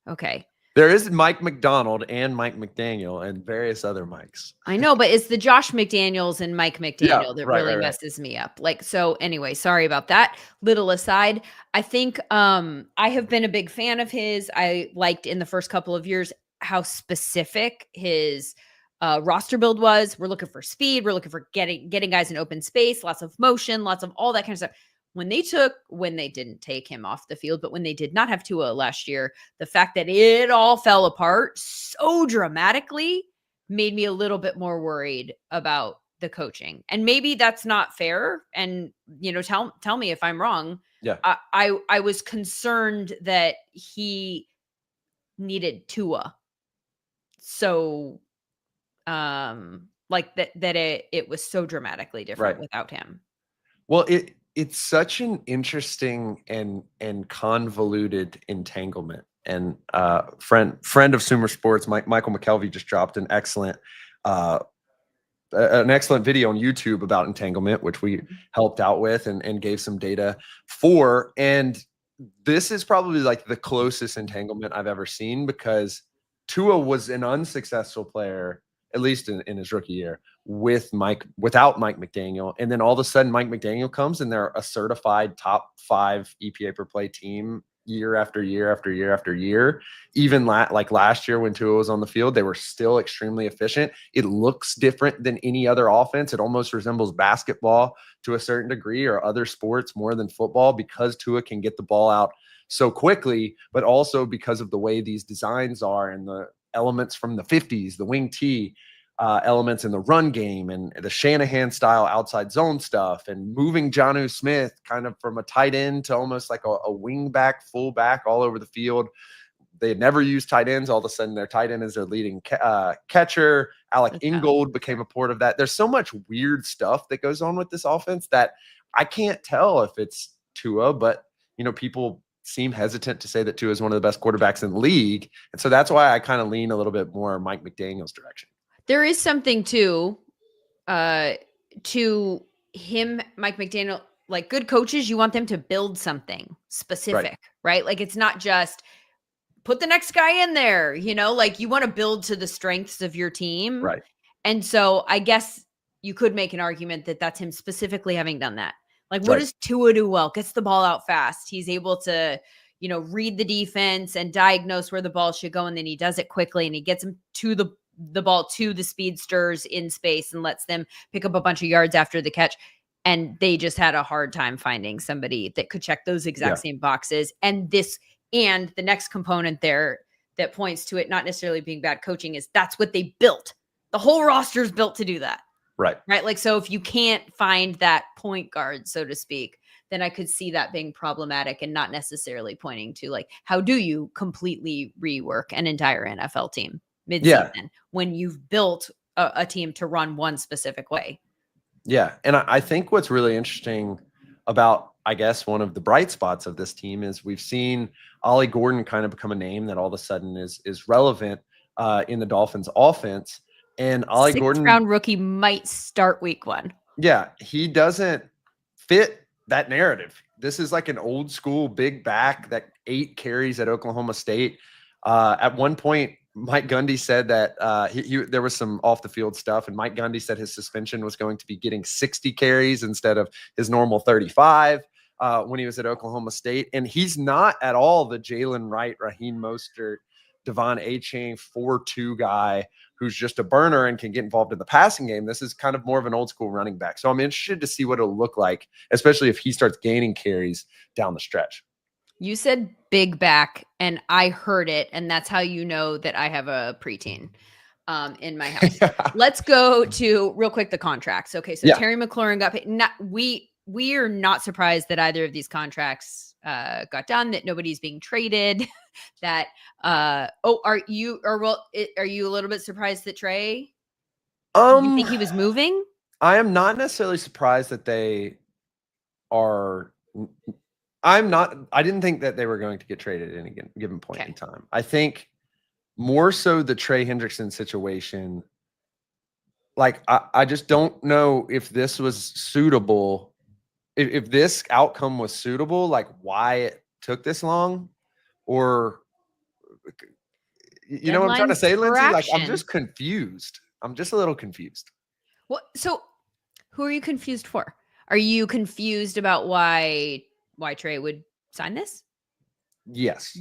Okay. There is Mike McDonald and Mike McDaniel and various other Mikes. I know, but it's the Josh McDaniels and Mike McDaniel that really right. messes me up. Like, so anyway, sorry about that. Little aside, I think I have been a big fan of his. I liked in the first couple of years how specific his roster build was. We're looking for speed. We're looking for getting guys in open space, lots of motion, lots of all that kind of stuff. When they didn't take him off the field, but when they did not have Tua last year, the fact that it all fell apart so dramatically made me a little bit more worried about the coaching. And maybe that's not fair. And, tell me if I'm wrong. Yeah. I was concerned that he needed Tua. So, like that it was so dramatically different without him. Well, it's such an interesting and convoluted entanglement. And friend of SumerSports, Michael McKelvey, just dropped an excellent video on YouTube about entanglement, which we helped out with and gave some data for. And this is probably like the closest entanglement I've ever seen, because Tua was an unsuccessful player at least in his rookie year, without Mike McDaniel. And then all of a sudden Mike McDaniel comes and they're a certified top 5 EPA per play team year after year after year after year. Even like last year when Tua was on the field, they were still extremely efficient. It looks different than any other offense. It almost resembles basketball to a certain degree, or other sports more than football, because Tua can get the ball out so quickly, but also because of the way these designs are and the elements from the 50s, the wing T, elements in the run game and the Shanahan style outside zone stuff, and moving Jonnu Smith kind of from a tight end to almost like a wing back, full back all over the field. They had never used tight ends. All of a sudden their tight end is their leading catcher. Alec Ingold became a part of that. There's so much weird stuff that goes on with this offense that I can't tell if it's Tua, but people seem hesitant to say that Tua is one of the best quarterbacks in the league. And so that's why I kind of lean a little bit more Mike McDaniel's direction. There is something to him, Mike McDaniel, like good coaches, you want them to build something specific, right? Like it's not just put the next guy in there, like you want to build to the strengths of your team. Right. And so I guess you could make an argument that that's him specifically having done that. Like what does Tua do well? Gets the ball out fast. He's able to, read the defense and diagnose where the ball should go. And then he does it quickly and he gets him to the ball to the speedsters in space and lets them pick up a bunch of yards after the catch. And they just had a hard time finding somebody that could check those exact same boxes. And the next component there that points to it not necessarily being bad coaching is that's what they built. The whole roster is built to do that. Right. Like, so if you can't find that point guard, so to speak, then I could see that being problematic and not necessarily pointing to like, how do you completely rework an entire NFL team mid-season when you've built a team to run one specific way? Yeah. And I think what's really interesting about, I guess, one of the bright spots of this team is we've seen Ollie Gordon kind of become a name that all of a sudden is relevant in the Dolphins offense. And Ollie Gordon, 6th round rookie, might start week 1. Yeah. He doesn't fit that narrative. This is like an old school big back that 8 carries at Oklahoma State. At one point, Mike Gundy said that there was some off the field stuff, and Mike Gundy said his suspension was going to be getting 60 carries instead of his normal 35 when he was at Oklahoma State. And he's not at all the Jalen Wright, Raheem Mostert, Devon Achane 4-2 guy who's just a burner and can get involved in the passing game. This is kind of more of an old school running back. So I'm interested to see what it'll look like, especially if he starts gaining carries down the stretch. You said big back, and I heard it, and that's how you know that I have a preteen in my house. Let's go to real quick the contracts. Okay, so Terry McLaurin got paid. We are not surprised that either of these contracts got done. That nobody's being traded. That are you a little bit surprised that Trey? You think he was moving? I am not necessarily surprised that they are. I didn't think that they were going to get traded at any given point in time. I think more so the Trey Hendrickson situation. Like, I just don't know if this was suitable. If this outcome was suitable, like why it took this long, or you know what I'm trying to say, Lindsay? Like, I'm just confused. I'm just a little confused. Well, so who are you confused for? Are you confused about why Trey would sign this? Yes.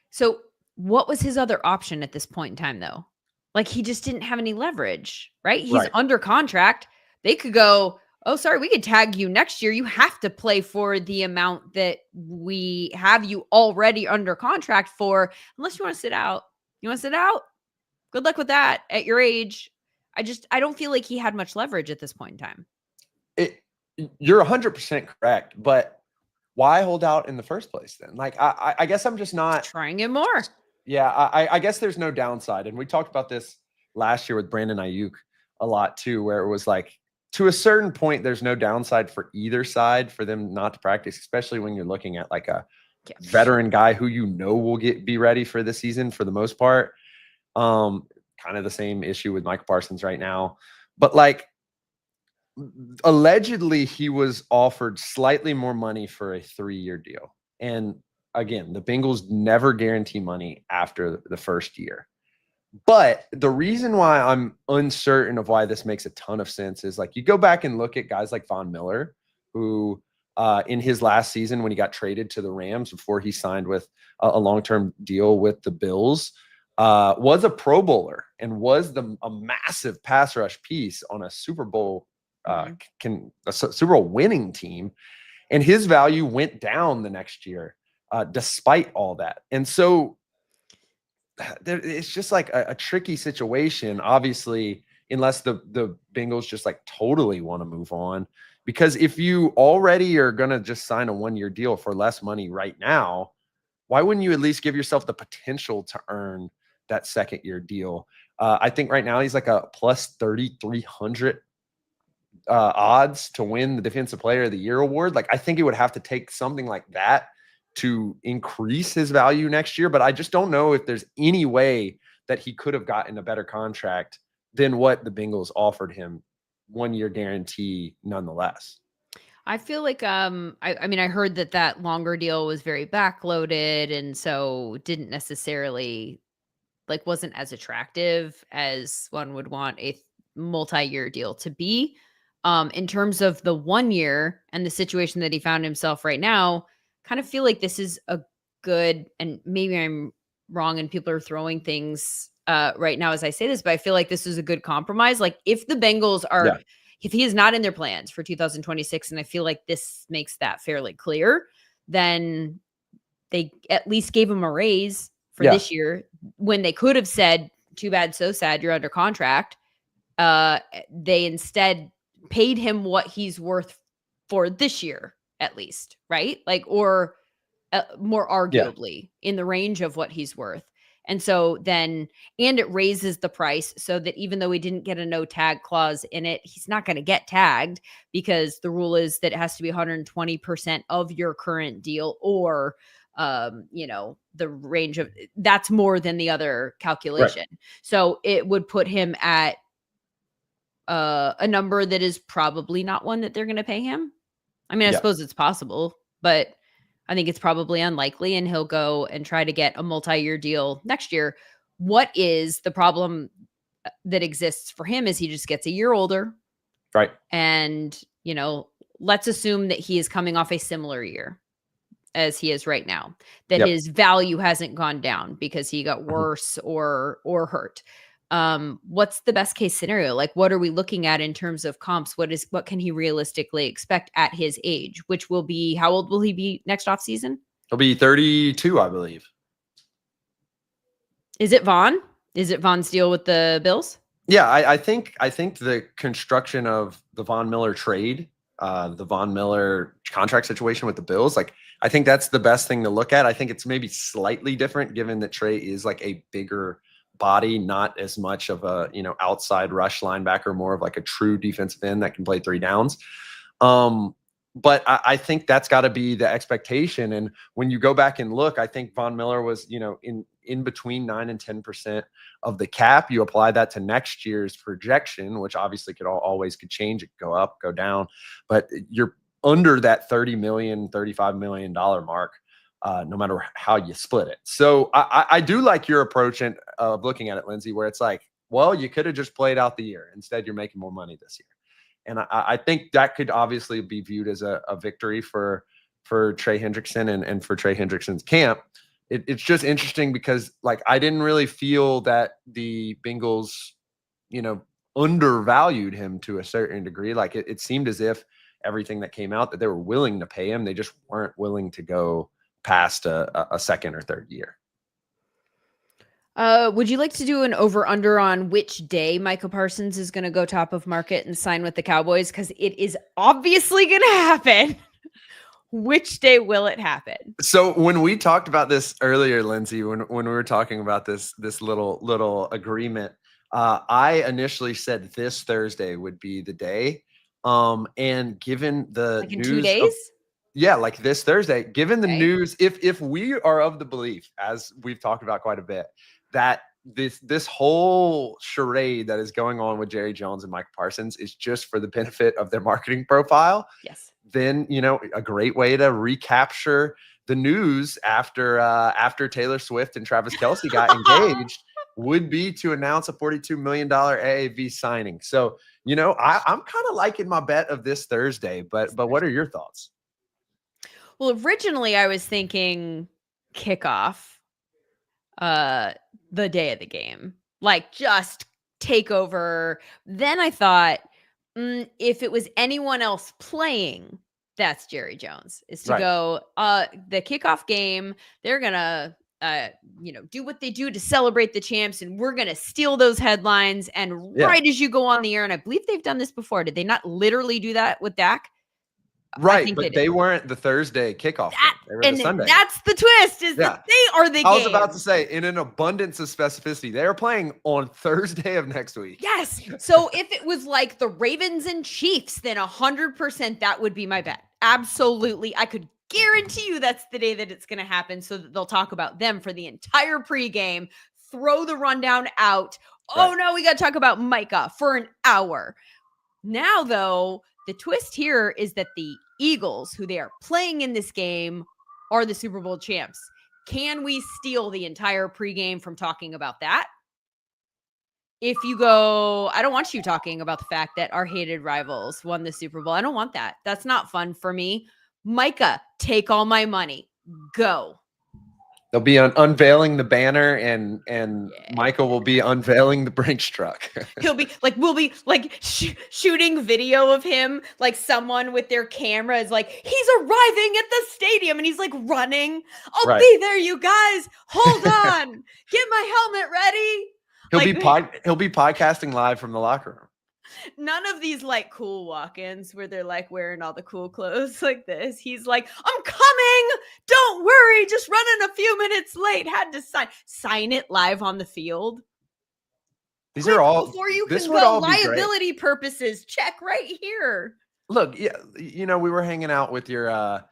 So what was his other option at this point in time, though? Like, he just didn't have any leverage, right? He's under contract. They could go, oh, sorry, we could tag you next year. You have to play for the amount that we have you already under contract for, unless you want to sit out. You want to sit out? Good luck with that at your age. I don't feel like he had much leverage at this point in time. You're 100% correct, but why hold out in the first place then? Like, I guess I'm just not trying it more. Yeah, I guess there's no downside. And we talked about this last year with Brandon Ayuk a lot too, where it was like, to a certain point, there's no downside for either side for them not to practice, especially when you're looking at like a veteran guy who will be ready for the season for the most part. Kind of the same issue with Mike Parsons right now. But like, allegedly he was offered slightly more money for a 3-year deal. And again, the Bengals never guarantee money after the first year. But the reason why I'm uncertain of why this makes a ton of sense is like you go back and look at guys like Von Miller, who in his last season when he got traded to the Rams before he signed with a long-term deal with the Bills, was a Pro Bowler and was a massive pass rush piece on a Super Bowl Super Bowl winning team, and his value went down the next year despite all that. And so it's just like a tricky situation, obviously, unless the Bengals just like totally want to move on. Because if you already are going to just sign a 1-year deal for less money right now, why wouldn't you at least give yourself the potential to earn that second-year deal? I think right now he's like a plus 3,300 odds to win the Defensive Player of the Year award. Like, I think it would have to take something like that to increase his value next year. But I just don't know if there's any way that he could have gotten a better contract than what the Bengals offered him, 1-year guarantee nonetheless. I feel like I mean I heard that longer deal was very backloaded and so didn't necessarily like wasn't as attractive as one would want a multi-year deal to be. In terms of the 1 year and the situation that he found himself right now, kind of feel like this is a good, and maybe I'm wrong and people are throwing things right now as I say this, but I feel like this is a good compromise. Like if the Bengals are, if he is not in their plans for 2026, and I feel like this makes that fairly clear, then they at least gave him a raise for this year when they could have said, too bad, so sad, you're under contract. They instead paid him what he's worth for this year, at least, right? Like, or more arguably in the range of what he's worth. And so then, and it raises the price so that even though he didn't get a no tag clause in it, he's not going to get tagged because the rule is that it has to be 120% of your current deal or, the range of that's more than the other calculation. Right. So it would put him at a number that is probably not one that they're going to pay him. I mean, I suppose it's possible, but I think it's probably unlikely, and he'll go and try to get a multi-year deal next year. What is the problem that exists for him is he just gets a year older. Right. And, let's assume that he is coming off a similar year as he is right now, that his value hasn't gone down because he got worse or hurt. What's the best case scenario? Like, what are we looking at in terms of comps? What can he realistically expect at his age, which will be, how old will he be next off season? He'll be 32, I believe. Is it Vaughn? Is it Vaughn's deal with the Bills? Yeah, I think the construction of the Von Miller trade, the Von Miller contract situation with the Bills, like, I think that's the best thing to look at. I think it's maybe slightly different given that Trey is like a bigger body, not as much of a, outside rush linebacker, more of like a true defensive end that can play 3 downs. But I think that's got to be the expectation. And when you go back and look, I think Von Miller was, in between 9 and 10% of the cap. You apply that to next year's projection, which obviously always could change. It could go up, go down, but you're under that $30 million, $35 million mark. No matter how you split it. So I do like your approach of looking at it, Lindsay, where it's like, well, you could have just played out the year. Instead, you're making more money this year. And I think that could obviously be viewed as a victory for Trey Hendrickson and for Trey Hendrickson's camp. It's just interesting because, like, I didn't really feel that the Bengals, undervalued him to a certain degree. Like, it seemed as if everything that came out that they were willing to pay him, they just weren't willing to go past a second or third year. Would you like to do an over-under on which day Micah Parsons is going to go top of market and sign with the Cowboys? Because it is obviously going to happen. Which day will it happen? So when we talked about this earlier, Lindsay, when we were talking about this little agreement, I initially said this Thursday would be the day. And given the like in news 2 days? Yeah, like this Thursday, given the news, if we are of the belief, as we've talked about quite a bit, that this whole charade that is going on with Jerry Jones and Micah Parsons is just for the benefit of their marketing profile, yes, then, a great way to recapture the news after Taylor Swift and Travis Kelce got engaged would be to announce a $42 million AAV signing. So, I'm kind of liking my bet of this Thursday, but what are your thoughts? Well, originally I was thinking kickoff, the day of the game, like just take over. Then I thought, if it was anyone else playing, that's Jerry Jones, is to Right. go, the kickoff game, they're gonna do what they do to celebrate the champs, and we're gonna steal those headlines. And right as you go on the air, and I believe they've done this before. Did they not literally do that with Dak? Right, but they weren't the Thursday kickoff game. They were the Sunday. That's the twist, is that they are the game. I was about to say, in an abundance of specificity, they are playing on Thursday of next week. Yes. So if it was like the Ravens and Chiefs, then 100% that would be my bet. Absolutely. I could guarantee you that's the day that it's going to happen, so that they'll talk about them for the entire pregame, throw the rundown out. Oh, no, we got to talk about Micah for an hour. Now, though, the twist here is that the Eagles, who they are playing in this game, are the Super Bowl champs. Can we steal the entire pregame from talking about that? If you go, I don't want you talking about the fact that our hated rivals won the Super Bowl. I don't want that. That's not fun for me. Micah, take all my money. Go. They'll be unveiling the banner, and Michael will be unveiling the Brinks truck. We'll be shooting video of him, like someone with their camera is like, he's arriving at the stadium, and he's like running. I'll be there, you guys. Hold on. Get my helmet ready. He'll be podcasting live from the locker room. None of these like cool walk-ins where they're like wearing all the cool clothes like this. He's like, I'm coming. Don't worry. Just running a few minutes late. Had to sign it live on the field. These are all before you can go liability purposes. Check right here. Look, we were hanging out with your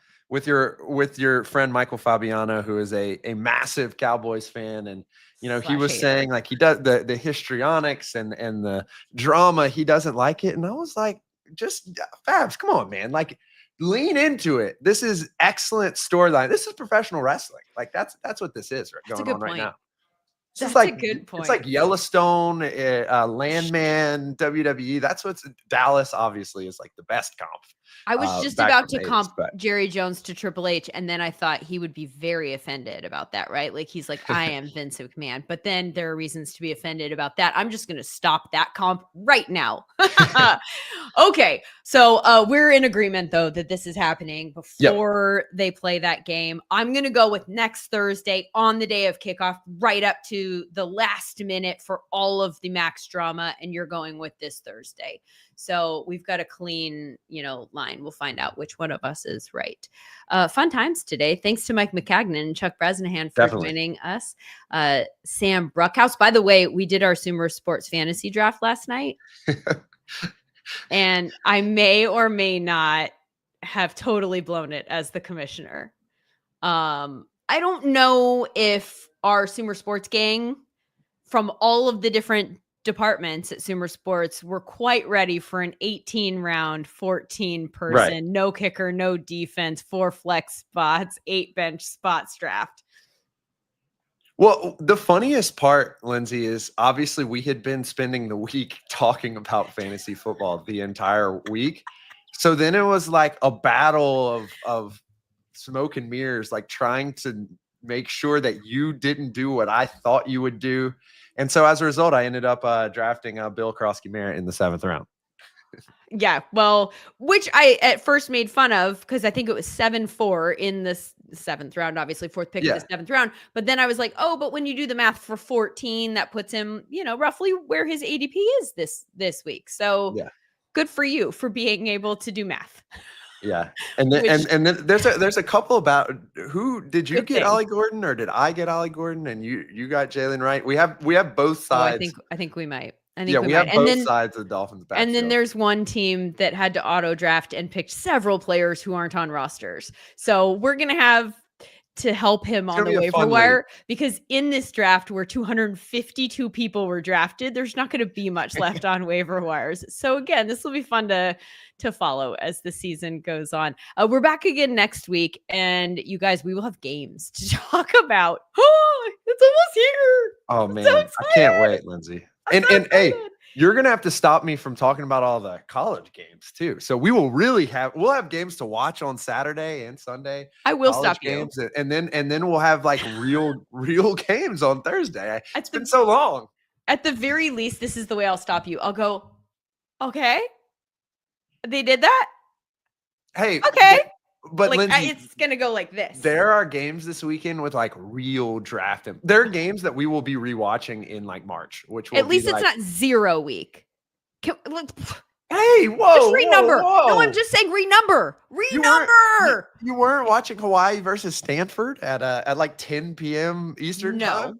friend Michael Fabiano, who is a massive Cowboys fan, and he was saying like he does the histrionics and the drama, he doesn't like it. And I was like, just Fabs, come on, man. Like, lean into it. This is excellent storyline. This is professional wrestling. Like that's what this is going on right now. That's a good point. It's like Yellowstone, Landman, WWE. That's what's Dallas obviously is like the best comp. I was just about to comp Jerry Jones to Triple H, and then I thought he would be very offended about that, right? Like he's like, I am Vince McMahon. But then there are reasons to be offended about that. I'm just going to stop that comp right now. Okay. So we're in agreement, though, that this is happening before they play that game. I'm going to go with next Thursday on the day of kickoff, right up to the last minute for all of the Max drama. And you're going with this Thursday. So we've got a clean, line. We'll find out which one of us is right. Fun times today. Thanks to Mike McCagnon and Chuck Bresnahan for joining us. Sam Bruckhouse. By the way, we did our SumerSports fantasy draft last night. And I may or may not have totally blown it as the commissioner. I don't know if our SumerSports gang from all of the different departments at SumerSports were quite ready for an 18-round, 14-person, no kicker, no defense, 4 flex spots, 8 bench spots draft. Well, the funniest part, Lindsay, is obviously we had been spending the week talking about fantasy football the entire week. So then it was like a battle of smoke and mirrors, like trying to make sure that you didn't do what I thought you would do. And so as a result, I ended up drafting Bill Krosky-Merritt in the 7th round. Yeah, well, which I at first made fun of because I think it was 7-4 in the 7th round, obviously 4th pick of the 7th round. But then I was like, oh, but when you do the math for 14, that puts him, roughly where his ADP is this week. So good for you for being able to do math. Yeah. And then and then there's a couple about who did you get Ollie Gordon or did I get Ollie Gordon and you got Jalen Wright? We have both sides. I think we might. We have both sides of the Dolphins backfield. And then there's one team that had to auto draft and picked several players who aren't on rosters. So we're going to have to help him on the waiver wire because in this draft where 252 people were drafted, there's not going to be much left on waiver wires. So again, this will be fun to follow as the season goes on. We're back again next week, and you guys, we will have games to talk about. Oh, It's almost here. Oh I'm man, so I can't excited. wait, Lindsay. I'm so And hey, excited. you're gonna have to stop me from talking about all the college games too. So we'll have games to watch on Saturday and Sunday. I will College stop you. games, and then we'll have like real games on Thursday. It's been so long. At the very least, this is the way I'll stop you. I'll go, okay. They did that? Hey, Okay. but Like Lindsay, it's gonna go like this. there are games this weekend with like real draft. There are games that we will be rewatching in like March, which will At least be it's like, not 0 week. Hey, whoa, Just renumber. whoa. No, I'm just saying renumber. You weren't watching Hawaii versus Stanford at like 10 p.m. Eastern time?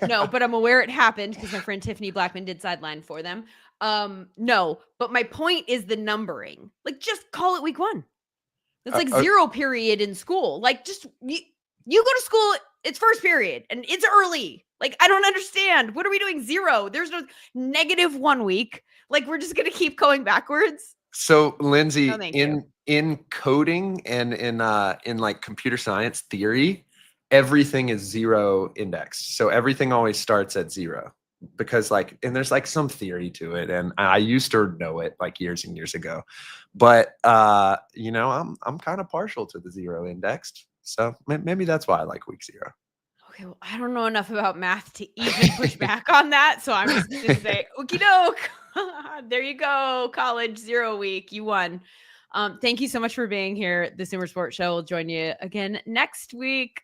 No, but I'm aware it happened because my friend Tiffany Blackman did sideline for them. No, but my point is the numbering. Like, just call it week 1. It's like 0 period in school. Like, just you go to school, it's first period, and it's early. Like, I don't understand. What are we doing 0? There's no -1 week. Like, we're just gonna keep going backwards. So, Lindsay, No, thank you. in coding and in like computer science theory, everything is 0 indexed. So everything always starts at 0 because and there's like some theory to it, and I used to know it like years and years ago, but I'm kind of partial to the 0 indexed. So maybe that's why I like week 0. Okay, well, I don't know enough about math to even push back on that. So I'm just going to say, okie doke. There you go. College 0 week. You won. Thank you so much for being here. The SumerSports Show will join you again next week.